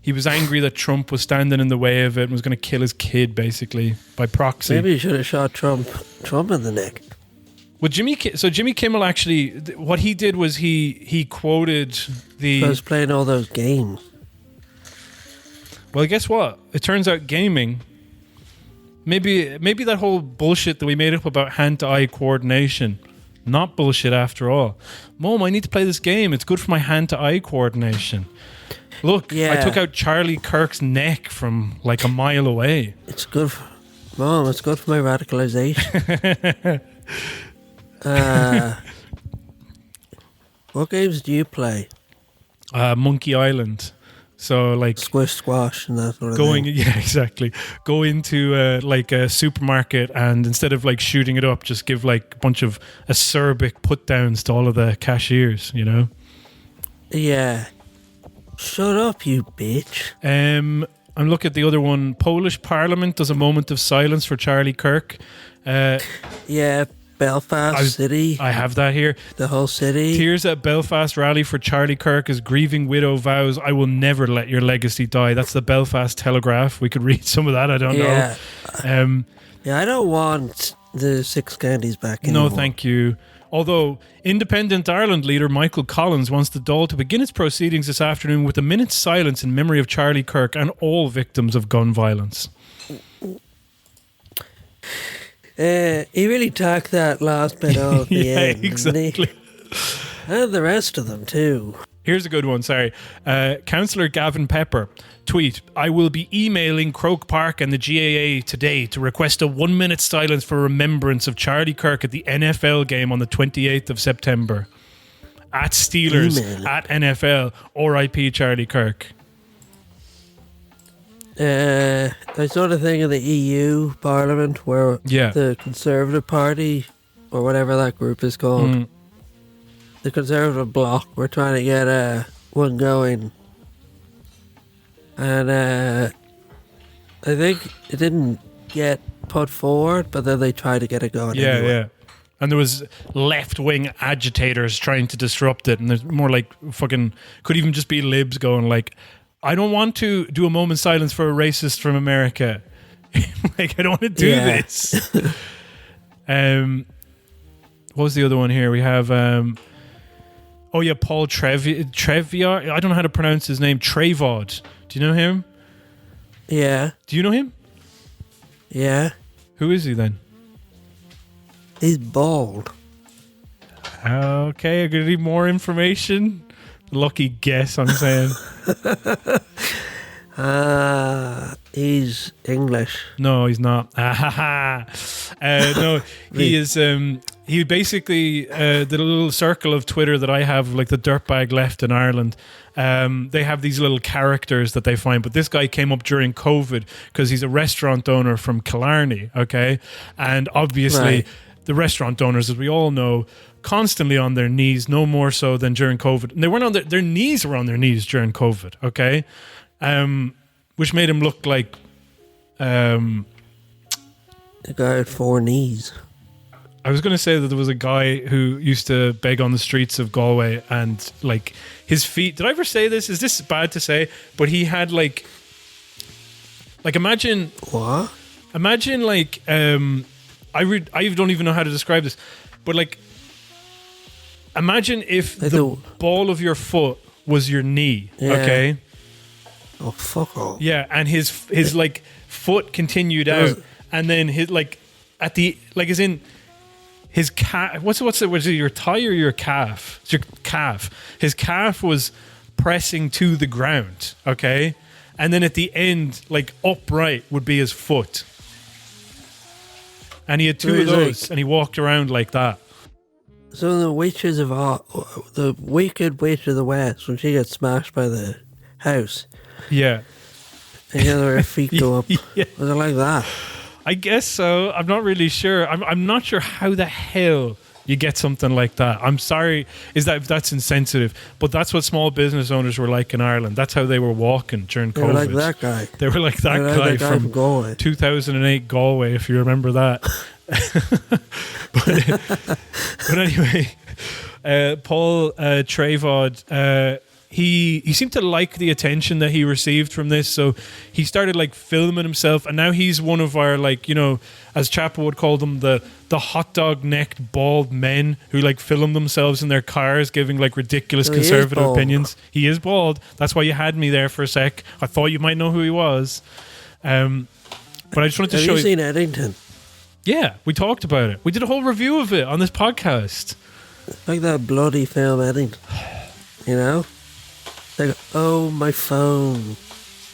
he was angry that Trump was standing in the way of it and was going to kill his kid, basically, by proxy. Maybe you should have shot Trump in the neck. Well, Jimmy Kimmel actually, what he did was he quoted I was playing all those games. Well, guess what? It turns out gaming, maybe that whole bullshit that we made up about hand-to-eye coordination, not bullshit after all. Mom, I need to play this game. It's good for my hand-to-eye coordination. Look, I took out Charlie Kirk's neck from like a mile away. It's good for... Mom, it's good for my radicalization. What games do you play? Monkey Island. So like Squish Squash and that sort of going, thing. yeah, exactly. Go into like a supermarket, and instead of like shooting it up, just give like a bunch of acerbic put downs to all of the cashiers, you know? Yeah. Shut up, you bitch. I'm looking at the other one. Polish Parliament does a moment of silence for Charlie Kirk. Yeah, Belfast City. I have that here. The whole city. Tears at Belfast rally for Charlie Kirk as grieving widow vows, I will never let your legacy die. That's the Belfast Telegraph. We could read some of that. I don't know. Yeah, I don't want the 6 candies back anymore. No, thank you. Although Independent Ireland leader Michael Collins wants the Dáil to begin its proceedings this afternoon with a minute's silence in memory of Charlie Kirk and all victims of gun violence. He really tacked that last bit off at the end. Exactly. And the rest of them too. Here's a good one, sorry. Councillor Gavin Pepper, tweet, I will be emailing Croke Park and the GAA today to request a 1 minute silence for remembrance of Charlie Kirk at the NFL game on the 28th of September. At Steelers, at NFL, RIP Charlie Kirk. I sort of thing in the EU Parliament where the Conservative Party, or whatever that group is called, the Conservative Bloc, we're trying to get one going. And I think it didn't get put forward, but then they tried to get it going anyway. Yeah. And there was left-wing agitators trying to disrupt it, and there's more like fucking, could even just be libs going like, I don't want to do a moment's silence for a racist from America. Like, I don't want to do this. What was the other one here? We have, Paul Treviard. I don't know how to pronounce his name. Trevod. Do you know him? Yeah. Do you know him? Yeah. Who is he then? He's bald. Okay, I'm going to need more information. Lucky guess, I'm saying. He's English. No, he's not. No, he is. He basically the little circle of Twitter that I have, like the dirtbag left in Ireland. They have these little characters that they find, but this guy came up during COVID because he's a restaurant owner from Killarney. Okay, and obviously the restaurant owners, as we all know, constantly on their knees, no more so than during COVID. And they weren't on their knees were on their knees during COVID. Okay, which made him look like the guy with 4 knees. I was going to say that there was a guy who used to beg on the streets of Galway, and like his feet. Did I ever say this? Is this bad to say? But he had like imagine what? Imagine like I don't even know how to describe this, but like imagine if the ball of your foot was your knee. Yeah. Okay. Oh, fuck off. Yeah, and his like foot continued out, and then his like at the like as in his calf. Was it your thigh or your calf? It's your calf. His calf was pressing to the ground. Okay, and then at the end, like upright, would be his foot, and he had 2 of those, and he walked around like that. So the witches of the Wicked Witch of the West, when she gets smashed by the house, Yeah. and the other feet go up. Yeah. Was it like that? I guess so. I'm not really sure. I'm not sure how the hell you get something like that. I'm sorry, if that's insensitive, but that's what small business owners were like in Ireland. That's how they were walking during They COVID. were like that guy. They were like that guy from Galway. 2008 Galway, if you remember that. but anyway, Paul Trevod, he seemed to like the attention that he received from this, so he started like filming himself, and now he's one of our, like, you know, as Chapo would call them, the hot dog necked bald men who like film themselves in their cars giving like ridiculous So conservative opinions. He is bald. That's why you had me there for a sec. I thought you might know who he was. But I just wanted to Have show you seen Eddington? Yeah, we talked about it. We did a whole review of it on this podcast. Like that bloody film Eddington. You know? Like, oh, my phone.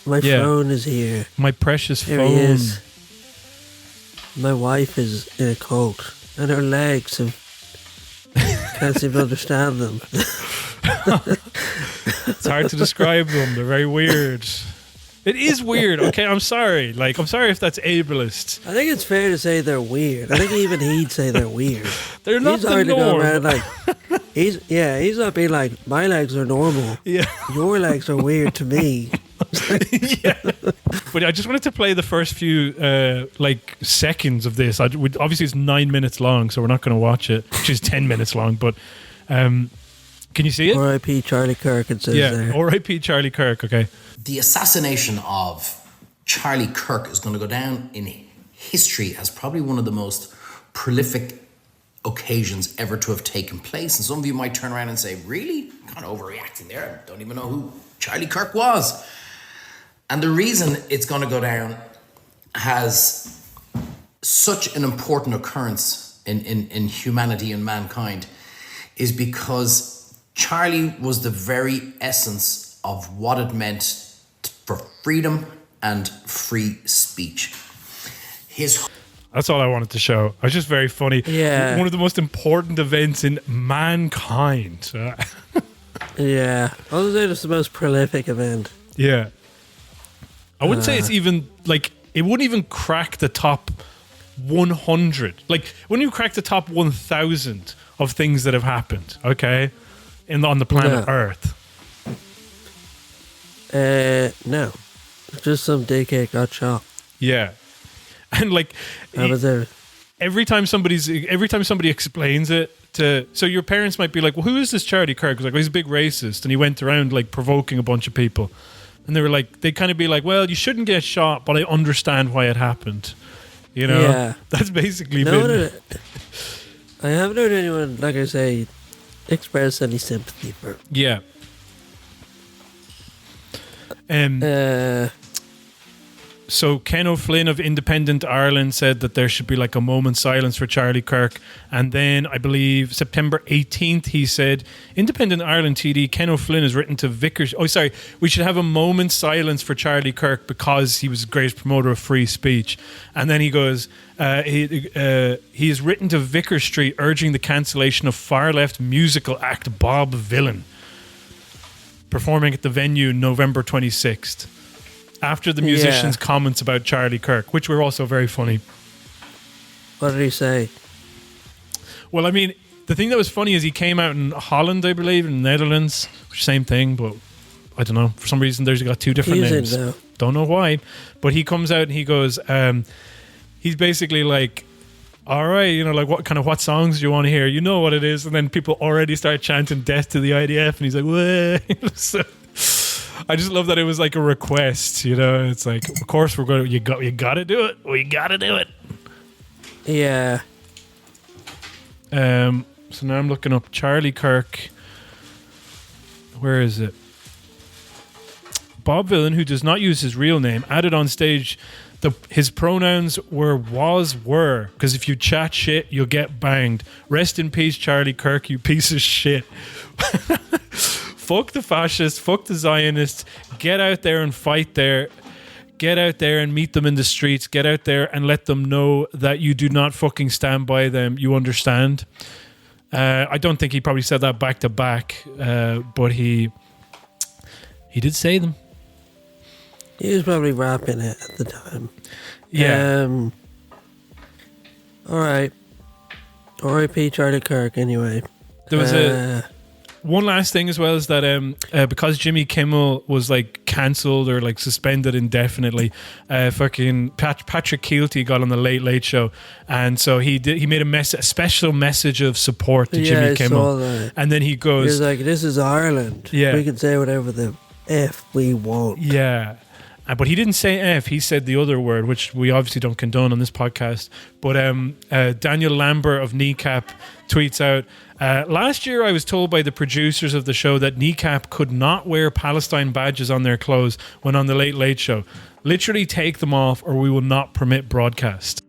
My phone is here. My precious Here phone. he is. My wife is in a cult, and her legs can't seem to understand them. It's hard to describe them. They're very weird. It is weird. Okay, I'm sorry. Like, I'm sorry if that's ableist. I think it's fair to say they're weird. I think even he'd say they're weird. They're not He's the hardly going norm. around like he's not being like, my legs are normal. Yeah. Your legs are weird to me. Yeah. But I just wanted to play the first few like seconds of this. Obviously, it's 9 minutes long, so we're not going to watch it, which is 10 minutes long. But can you see it? R.I.P. Charlie Kirk, it says there. R.I.P. Charlie Kirk. Okay. The assassination of Charlie Kirk is going to go down in history as probably one of the most prolific occasions ever to have taken place. And some of you might turn around and say, really? Kind of overreacting there. I don't even know who Charlie Kirk was. And the reason it's going to go down has such an important occurrence in humanity and mankind is because Charlie was the very essence of what it meant for freedom and free speech. That's all I wanted to show. It was just very funny. Yeah. One of the most important events in mankind. Yeah. I was say it's the most prolific event. Yeah. I wouldn't say it's even, like, it wouldn't even crack the top 100. Like, when you crack the top 1,000 of things that have happened, okay, on the planet Earth. No. Just some dickhead got shot. Yeah. And like That was it. every time somebody explains it to, so your parents might be like, well, who is this Charlie Kirk? Like, well, he's a big racist and he went around like provoking a bunch of people. And they were like, they'd kind of be like, well, you shouldn't get shot, but I understand why it happened. You know? Yeah. That's basically I haven't heard anyone, like I say, express any sympathy for. Yeah. So Ken O'Flynn of Independent Ireland said that there should be like a moment's silence for Charlie Kirk. And then I believe September 18th, he said, Independent Ireland TD Ken O'Flynn has written to Vickers. Oh, sorry. We should have a moment's silence for Charlie Kirk because he was the greatest promoter of free speech. And then he goes, he has written to Vickers Street urging the cancellation of far-left musical act Bob Villain performing at the venue November 26th. After the musician's comments about Charlie Kirk, which were also very funny. What did he say? Well, I mean, the thing that was funny is he came out in Holland, I believe, in the Netherlands, same thing, but I don't know. For some reason, there's got two different names. Don't know why. But he comes out and he goes, he's basically like, all right, you know, like what songs do you want to hear? You know what it is. And then people already start chanting death to the IDF. And he's like, wah. So, I just love that it was like a request, you know. It's like, of course we're going to, you got to do it. We got to do it. Yeah. So now I'm looking up Charlie Kirk. Where is it? Bob Villain, who does not use his real name, added on stage his pronouns were were, because if you chat shit, you'll get banged. Rest in peace, Charlie Kirk, you piece of shit. Fuck the fascists, fuck the Zionists, get out there and fight there. Get out there and meet them in the streets. Get out there and let them know that you do not fucking stand by them. You understand? I don't think he probably said that back to back, but he did say them. He was probably rapping it at the time. Yeah. All right. R.I.P. Charlie Kirk. Anyway, There was one last thing as well is that because Jimmy Kimmel was like cancelled or like suspended indefinitely, fucking Patrick Keelty got on the Late Late Show, and so he made a special message of support to Jimmy Kimmel, saw that. and then he goes, He's like, "This is Ireland. Yeah. We can say whatever the f we want." yeah. But he didn't say F. He said the other word, which we obviously don't condone on this podcast. But Daniel Lambert of Kneecap tweets out, last year I was told by the producers of the show that Kneecap could not wear Palestine badges on their clothes when on the Late Late Show. Literally take them off or we will not permit broadcast.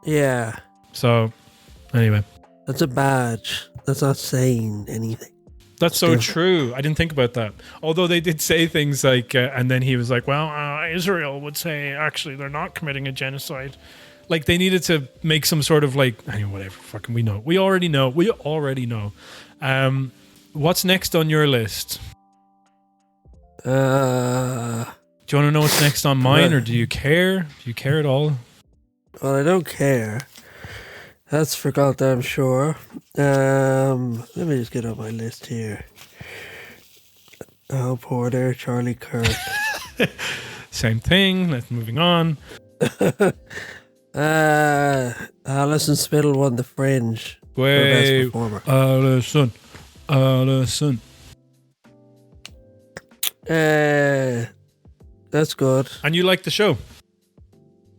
Yeah. So, anyway. That's a badge. That's not saying anything. That's so true. I didn't think about that. Although they did say things like, and then he was like, well, Israel would say, actually, they're not committing a genocide. Like, they needed to make some sort of like, anyway, whatever, fucking we know. We already know. What's next on your list? Do you want to know what's next on mine, or do you care? Do you care at all? Well, I don't care. That's for goddamn sure. Let me just get on my list here. Al Porter, Charlie Kirk. Same thing. Let's moving on. Alison Spittle won the Fringe. Wait, for Best Alison. That's good. And you like the show?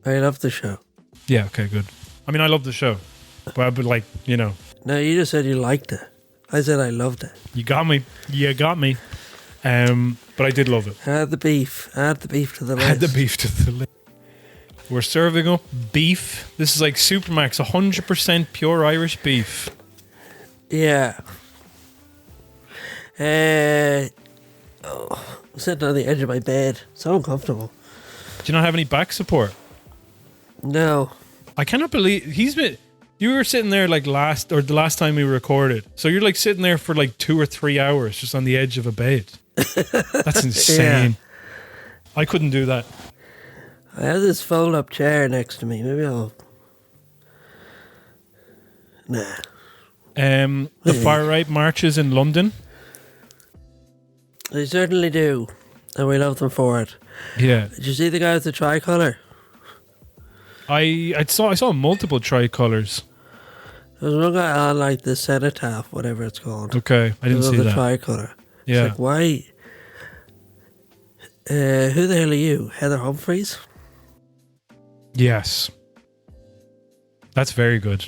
I love the show. Yeah, okay, good. I mean, I love the show. But like, you know. No, you just said you liked it. I said I loved it. You got me. But I did love it. Add the beef. Add the beef to the list. Add the beef to the list. We're serving up beef. This is like Supermax, 100% pure Irish beef. Yeah. I'm sitting on the edge of my bed. So uncomfortable. Do you not have any back support? No. I cannot believe you were sitting there like the last time we recorded. So you're like sitting there for like 2 or 3 hours just on the edge of a bed. That's insane. Yeah. I couldn't do that. I have this fold-up chair next to me. Maybe I'll... Nah. The far-right marches in London. They certainly do. And we love them for it. Yeah. Did you see the guy with the tricolour? I saw multiple tricolours. There was one guy on like the cenotaph, whatever it's called. Okay, I didn't see the that. Tricolour. Yeah. It's like, why? Who the hell are you? Heather Humphreys? Yes. That's very good.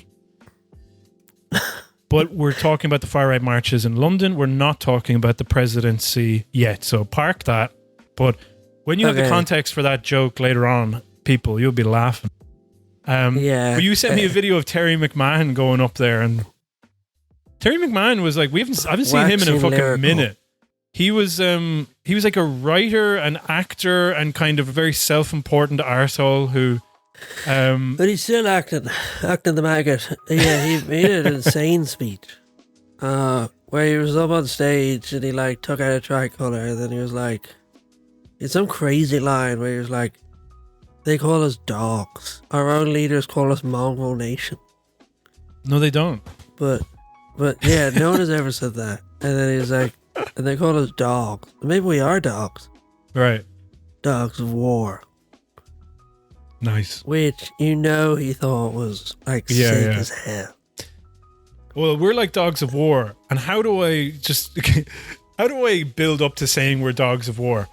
But we're talking about the far-right marches in London. We're not talking about the presidency yet. So park that. But when you have the context for that joke later on, people, you'll be laughing. Yeah. But you sent me a video of Terry McMahon going up there, and Terry McMahon was like, I haven't seen him in a fucking minute. He was like a writer, an actor, and kind of a very self-important arsehole who. But he's still acting the maggot. Yeah, he made an insane speech, where he was up on stage and he like took out a tricolour, and then he was like, it's some crazy line where he was like, they call us dogs. Our own leaders call us Mongrel Nation. No, they don't. But yeah, no one has ever said that. And then he was like, and they call us dogs. Maybe we are dogs. Right. Dogs of war. Nice. Which, he thought was like sick as hell. Well, we're like dogs of war. And how do I build up to saying we're dogs of war?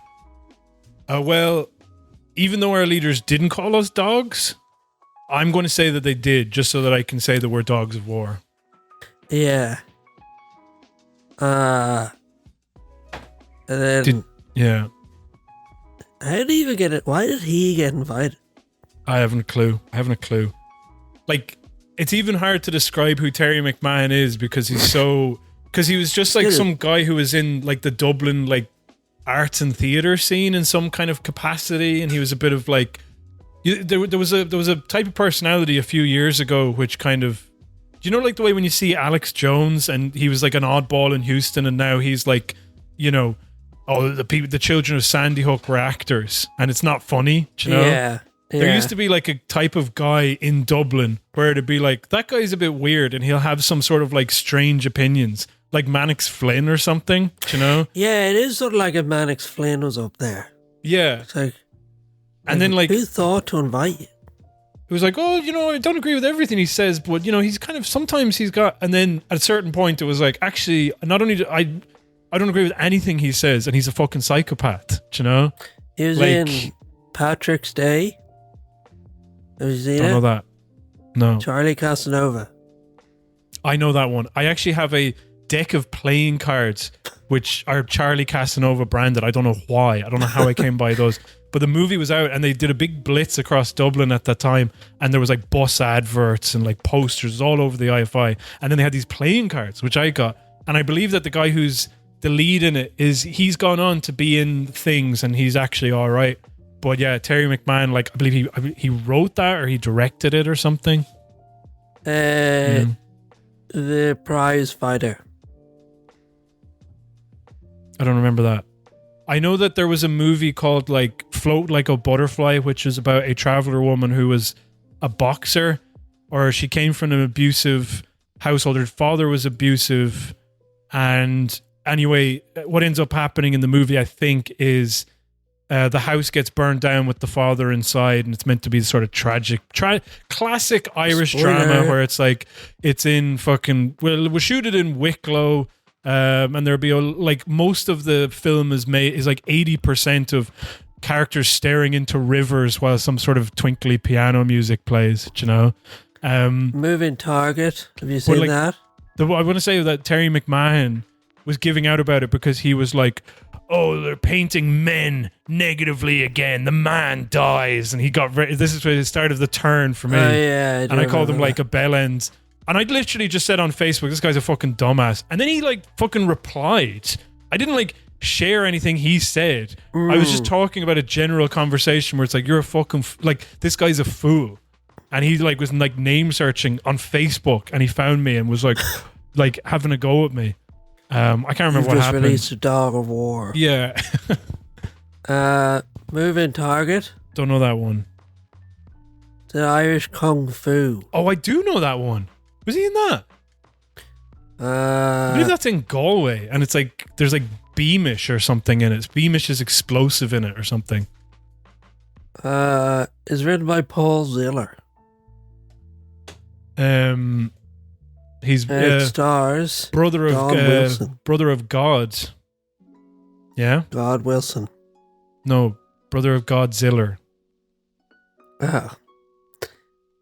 Well, even though our leaders didn't call us dogs, I'm going to say that they did, just so that I can say that we're dogs of war. Yeah. And then... How did he even get it? Why did he get invited? I haven't a clue. Like, it's even hard to describe who Terry McMahon is because he's so... Because he was just like some guy who was in like the Dublin like arts and theatre scene in some kind of capacity, and he was a bit of like... There was a type of personality a few years ago which kind of Do you know, like, the way when you see Alex Jones and he was like an oddball in Houston, and now he's like, you know, oh, the children of Sandy Hook were actors, and it's not funny. Do you know? Yeah. There used to be like a type of guy in Dublin where it'd be like, that guy's a bit weird, and he'll have some sort of like strange opinions, like Mannix Flynn or something. Do you know? Yeah, it is sort of like if Mannix Flynn was up there. Yeah. It's like, and then like, who thought to invite you? It was like, oh, you know, I don't agree with everything he says, but, you know, he's kind of, sometimes he's got, and then at a certain point it was like, actually, not only I don't agree with anything he says, and he's a fucking psychopath, do you know? He was like, in Patrick's Day. Have you seen don't it? know that. No. Charlie Casanova. I know that one. I actually have a deck of playing cards which are Charlie Casanova branded. I don't know why. I don't know how I came by those. But the movie was out and they did a big blitz across Dublin at that time, and there was like bus adverts and like posters all over the IFI, and then they had these playing cards which I got, and I believe that the guy who's the lead in it he's gone on to be in things, and he's actually all right. But yeah, Terry McMahon, like, I believe he wrote that or he directed it or something. The prize fighter. I don't remember that. I know that there was a movie called like Float Like a Butterfly, which is about a traveler woman who was a boxer, or she came from an abusive household. Her father was abusive, and anyway, what ends up happening in the movie, I think, is the house gets burned down with the father inside, and it's meant to be sort of tragic, classic Irish drama where it's like, it's in fucking, well, we'll shoot it in Wicklow. And there'll be like, most of the film is like 80% of characters staring into rivers while some sort of twinkly piano music plays, you know. Moving Target. Have you seen that? I want to say that Terry McMahon was giving out about it because he was like, oh, they're painting men negatively again. The man dies, and he got this is the start of the turn for me. Oh yeah, and I called him like a bellend. And I literally just said on Facebook, this guy's a fucking dumbass. And then he like fucking replied. I didn't like share anything he said. I was just talking about a general conversation where it's like, you're a fucking, like, this guy's a fool. And he like was like name searching on Facebook, and he found me and was like, like having a go at me. I can't remember what happened. Released a Dog of War. Yeah. Moving Target. Don't know that one. The Irish Kung Fu. Oh, I do know that one. Was he in that? I believe that's in Galway, and it's like there's like Beamish or something in it. Beamish is explosive in it or something. It's written by Paul Ziller. He's it stars brother of God. Yeah, God Wilson. No, brother of God Ziller.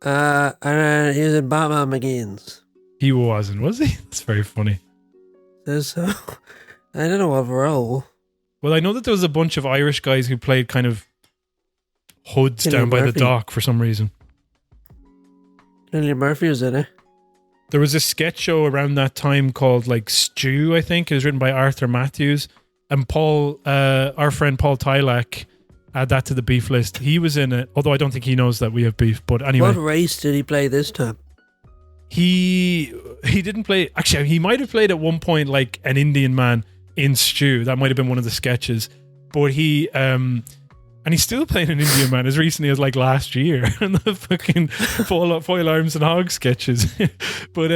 And he was in Batman Begins. He wasn't, was he? That's very funny. So, I don't know what role. Well, I know that there was a bunch of Irish guys who played kind of hoods down by the dock for some reason. Cillian Murphy was in it. There was a sketch show around that time called like Stew, I think. It was written by Arthur Matthews. And Paul, our friend Paul Tylak, add that to the beef list. He was in it, although I don't think he knows that we have beef. But anyway, what race did he play this time? He didn't play. Actually, he might have played at one point like an Indian man in Stew. That might have been one of the sketches. But he and he's still playing an Indian man as recently as like last year in the fucking foil arms and hog sketches. But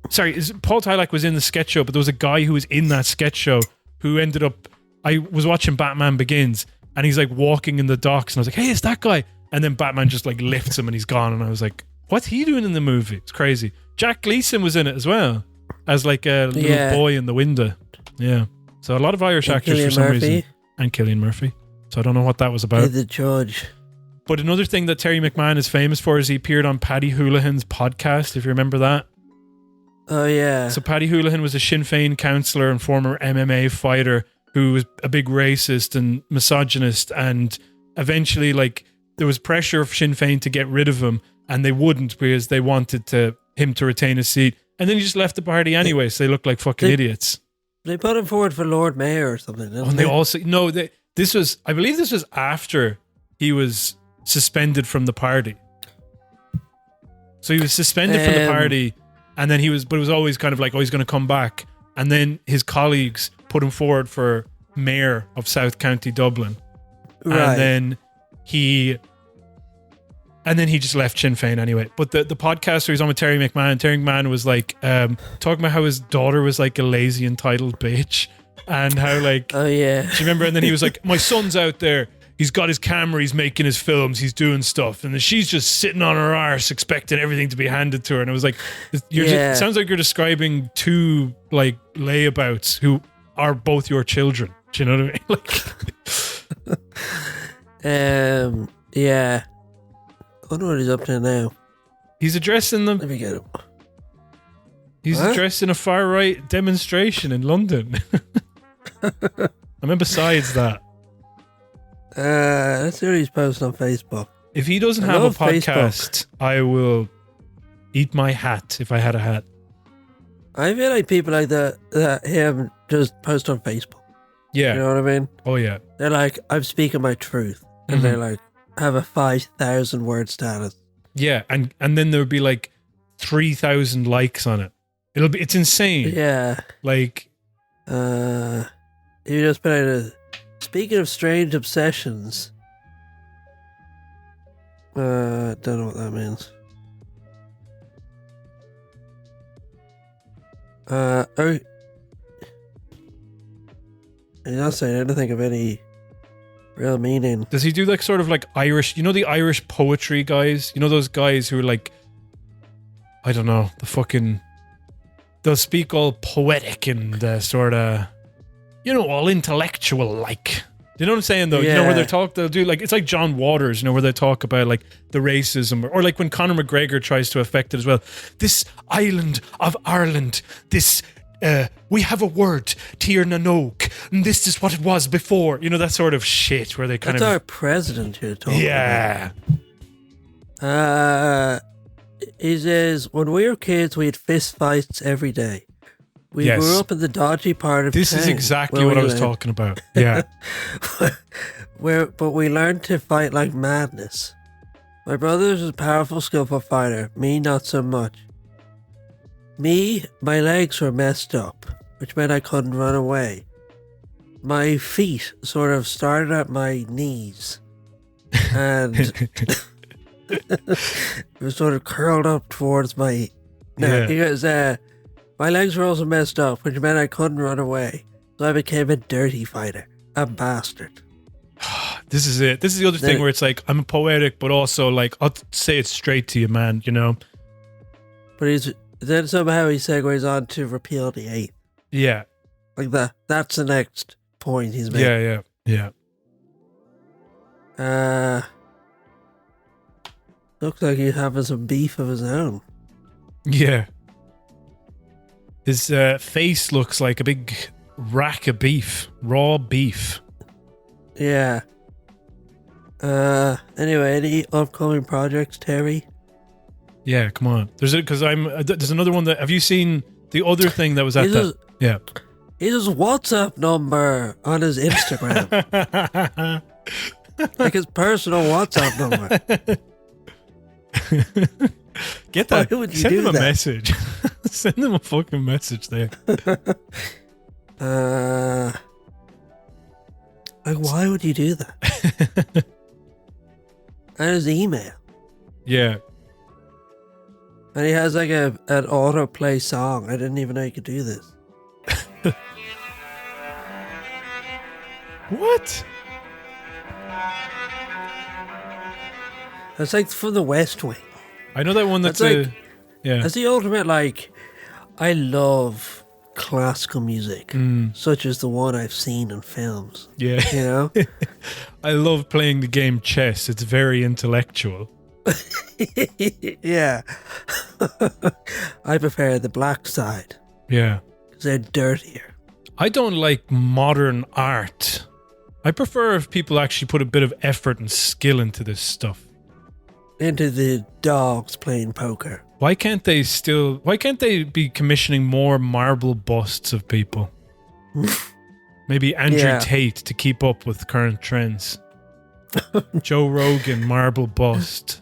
sorry, Paul Tylak was in the sketch show, but there was a guy who was in that sketch show who ended up, I was watching Batman Begins, and he's like walking in the docks, and I was like, hey, it's that guy. And then Batman just like lifts him and he's gone, and I was like, what's he doing in the movie? It's crazy. Jack Gleeson was in it as well, as like a little boy in the window. Yeah. So a lot of Irish actors for some reason. And Cillian Murphy. So I don't know what that was about. The judge. But another thing that Terry McMahon is famous for is he appeared on Paddy Houlihan's podcast, if you remember that. Oh, yeah. So Paddy Houlihan was a Sinn Féin councillor and former MMA fighter who was a big racist and misogynist, and eventually like there was pressure of Sinn Féin to get rid of him, and they wouldn't because they wanted him to retain his seat. And then he just left the party anyway, so they looked like fucking idiots. They put him forward for Lord Mayor or something, didn't they? They also... No, I believe this was after he was suspended from the party. So he was suspended from the party, and then but it was always kind of like, oh, he's going to come back. And then his colleagues put him forward for mayor of South County Dublin. Right. And then he just left Sinn Féin anyway. But the podcast where he's on with Terry McMahon was like talking about how his daughter was like a lazy, entitled bitch. And how like... Oh, yeah. Do you remember? And then he was like, my son's out there. He's got his camera. He's making his films. He's doing stuff. And then she's just sitting on her arse expecting everything to be handed to her. And it was like... it sounds like you're describing two like layabouts who are both your children. Do you know what I mean? Like... yeah. I wonder what he's up to now. He's addressing them. Let me get him. He's addressing a far-right demonstration in London. I mean, besides that. Let's see what he's posting on Facebook. If he doesn't have a podcast, I will eat my hat if I had a hat. I feel like people like that him just post on Facebook. Yeah. You know what I mean? Oh, yeah. They're like, I'm speaking my truth. And they're like, have a 5,000 word status. Yeah, and then there would be like 3,000 likes on it. It's insane. Yeah. Like, you just put out speaking of strange obsessions. Don't know what that means. He's not saying anything of any real meaning. Does he do like sort of like Irish, you know, the Irish poetry guys? You know those guys who are like, I don't know, they'll speak all poetic and sort of, you know, all intellectual like. Do you know what I'm saying though? Yeah. You know where they'll do like, it's like John Waters, you know, where they talk about like the racism or like when Conor McGregor tries to affect it as well. This island of Ireland, we have a word, Tír na Nóg, and this is what it was before. You know, that sort of shit where they kind That's our president here talking about. He says, when we were kids, we had fist fights every day. We grew up in the dodgy part of this town. This is exactly what I was talking about. Yeah. But we learned to fight like madness. My brother was a powerful, skillful fighter. Me, not so much. Me, my legs were messed up, which meant I couldn't run away. My feet sort of started at my knees. And it was sort of curled up towards my... No, he goes, my legs were also messed up, which meant I couldn't run away. So I became a dirty fighter. A bastard. This is it. This is the other thing where it's like, I'm poetic, but also like, I'll say it straight to you, man, you know? But then somehow he segues on to repeal the 8th. Yeah. Like that. That's the next point he's making. Yeah. Looks like he's having some beef of his own. Yeah. His face looks like a big rack of beef. Raw beef. Yeah. Anyway, any upcoming projects, Terry? Yeah, come on. There's another one that... Have you seen the other thing that was at that? Yeah. His WhatsApp number on his Instagram. Like his personal WhatsApp number. Get that. Why would you Send do them that? a message. Send them a fucking message there. Like, why would you do that? And his email. Yeah. And he has like an autoplay song. I didn't even know you could do this. What? It's like from the West Wing. I know that one that's like, yeah. That's the ultimate, like, I love classical music, such as the one I've seen in films. Yeah. You know? I love playing the game chess. It's very intellectual. Yeah. I prefer the black side. Yeah. Because they're dirtier. I don't like modern art. I prefer if people actually put a bit of effort and skill into this stuff. Into the dogs playing poker. Why can't they be commissioning more marble busts of people? Maybe Andrew Tate to keep up with current trends. Joe Rogan, marble bust.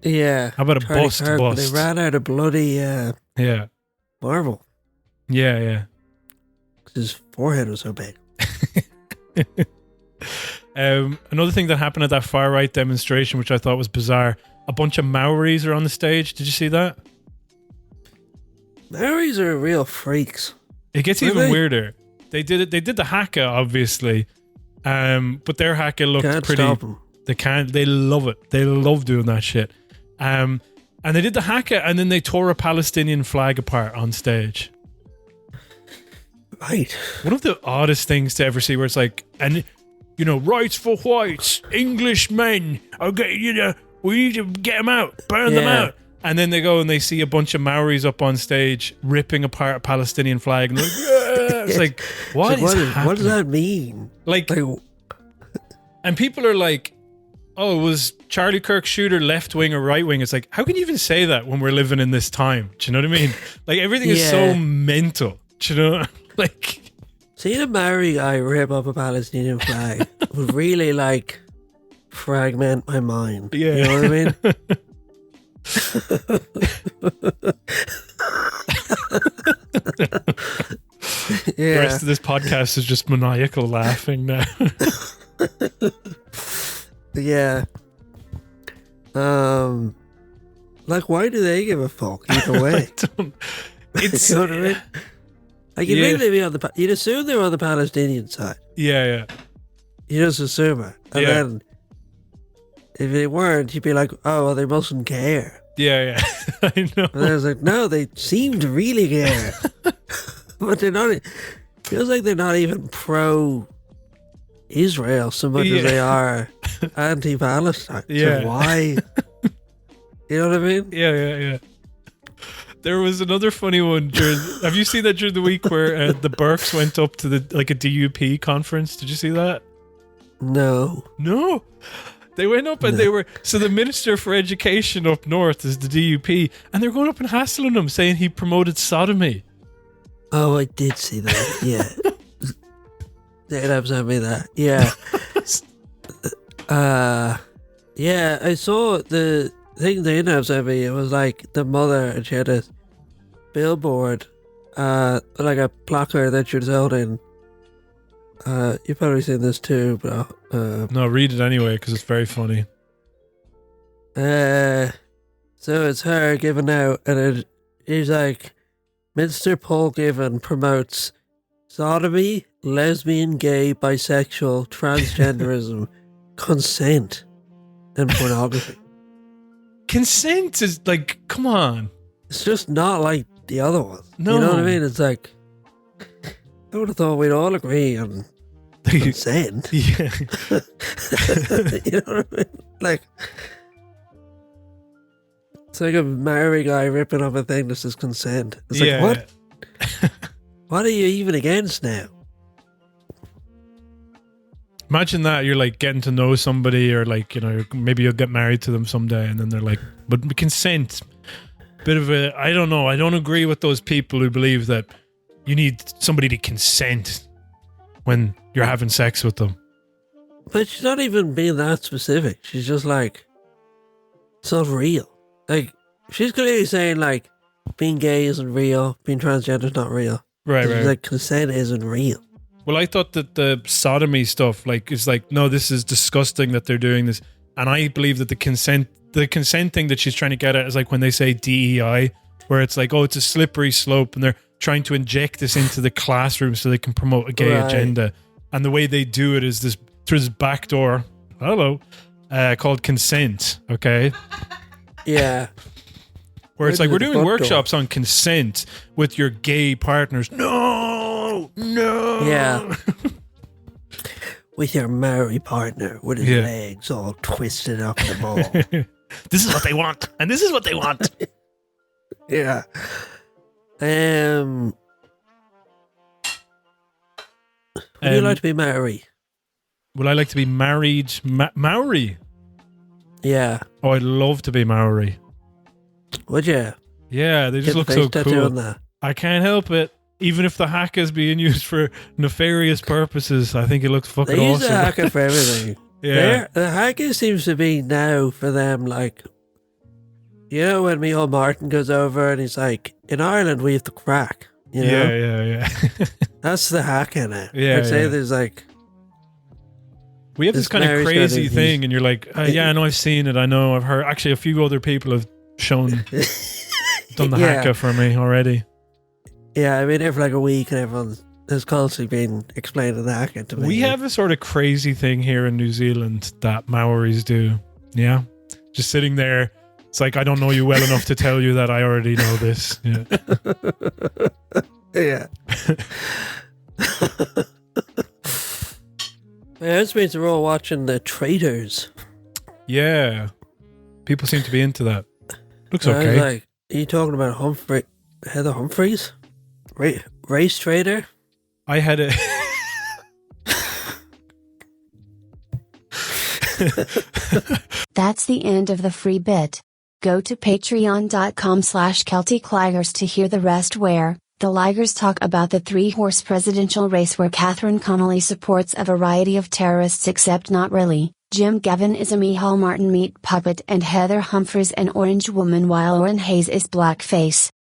Yeah. How about a Charlie bust Kirk, bust? They ran out of bloody Yeah. marble. Yeah. Because his forehead was so big. Another thing that happened at that far right demonstration, which I thought was bizarre, a bunch of Maoris are on the stage. Did you see that? Maoris are real freaks. It gets even weirder. They did the haka, obviously, but their haka looked Can't pretty. stop 'em. They love it. They love doing that shit. And they did the haka, and then they tore a Palestinian flag apart on stage. Right. One of the oddest things to ever see, where it's like, and rights for whites, English men. Okay, we need to get them out, burn them out. And then they go and they see a bunch of Maoris up on stage ripping apart a Palestinian flag. And they're like, yeah. It's like, what does that mean? Like, and people are like, oh, was Charlie Kirk shooter left wing or right wing? It's like, how can you even say that when we're living in this time? Do you know what I mean? Like, everything is so mental. Do you know? Like, seeing a Maori guy rip up a Palestinian flag would really fragment my mind. Yeah. You know what I mean? The rest of this podcast is just maniacal laughing now. Yeah. Why do they give a fuck either way? It's you know what I mean? You'd really be on you'd assume they were on the Palestinian side. Yeah. You just assume it. And then if they weren't, you'd be like, oh, well, they mustn't care. Yeah. I know. And I was like, no, they seem to really care. But they're not. Feels like they're not even pro-Israel so much as they are anti-Palestine. Yeah. So why? You know what I mean? Yeah. There was another funny one have you seen that during the week where the Burks went up to a DUP conference? Did you see that? No. They went up and so the Minister for Education up north is the DUP, and they're going up and hassling him, saying he promoted sodomy. Oh, I did see that. Yeah. Zainab sent me that. Yeah. Yeah, I saw the thing Zainab sent me. It was like the mother, and she had a billboard, like a placard that she was holding. You've probably seen this too, bro. No, read it anyway, because it's very funny. So it's her giving out, and he's like, Mr. Paul Given promotes sodomy, lesbian, gay, bisexual, transgenderism, consent, and pornography. Consent is like, come on. It's just not like the other ones. No. You know what I mean? It's like, I would have thought we'd all agree on consent. Yeah. You know what I mean? Like, it's like a Maori guy ripping up a thing that says consent. It's like, what? What are you even against now? Imagine that you're like getting to know somebody, or like, maybe you'll get married to them someday, and then they're like, but consent, bit of a, I don't know. I don't agree with those people who believe that you need somebody to consent when you're having sex with them. But she's not even being that specific. She's just like, it's not real. Like, she's clearly saying like, being gay isn't real, being transgender is not real. Right. Like, consent isn't real. Well, I thought that the sodomy stuff, is like, no, this is disgusting that they're doing this. And I believe that the consent thing that she's trying to get at is like when they say DEI, where it's like, oh, it's a slippery slope, and they're trying to inject this into the classroom so they can promote a gay agenda. And the way they do it is through this back door, called consent, okay? Yeah. Where it's like, we're doing workshops on consent with your gay partners. No. Yeah. With your Maori partner with his legs all twisted up in the ball. This is what they want, and this is what they want. Yeah. Would you like to be Maori? Would I like to be married Maori? Yeah. Oh, I'd love to be Maori. Would you? Yeah, they just look so cool. I can't help it. Even if the haka is being used for nefarious purposes, I think it looks fucking awesome. They use the haka for everything. Yeah. The haggis seems to be now for them like, you know, when Micheál Martin goes over and he's like, in Ireland we have the crack. You know? Yeah. That's the hack in it. Yeah, I'd say yeah. there's like, We have this kind of Mary's crazy got thing, and you're like, yeah, I know, I've seen it. I know, I've heard. Actually, a few other people have done the Yeah. hacka for me already. yeah, I've been there for like a week and everyone has constantly been explaining the hacking to me. We have a sort of crazy thing here in New Zealand that Maoris do. Yeah. Just sitting there. It's like, I don't know you well enough to tell you that I already know this. Yeah. Yeah. Yeah, this means we're all watching The Traitors. Yeah. People seem to be into that. Looks I was okay. like, are you talking about Heather Humphreys? Race trader? I had a... That's the end of the free bit. Go to patreon.com/CelticLigers to hear the rest, where the Ligers talk about the three-horse presidential race where Catherine Connolly supports a variety of terrorists except not really. Gavin is a Micheál Martin meat puppet and Heather Humphreys an orange woman while Eoin Hayes is blackface.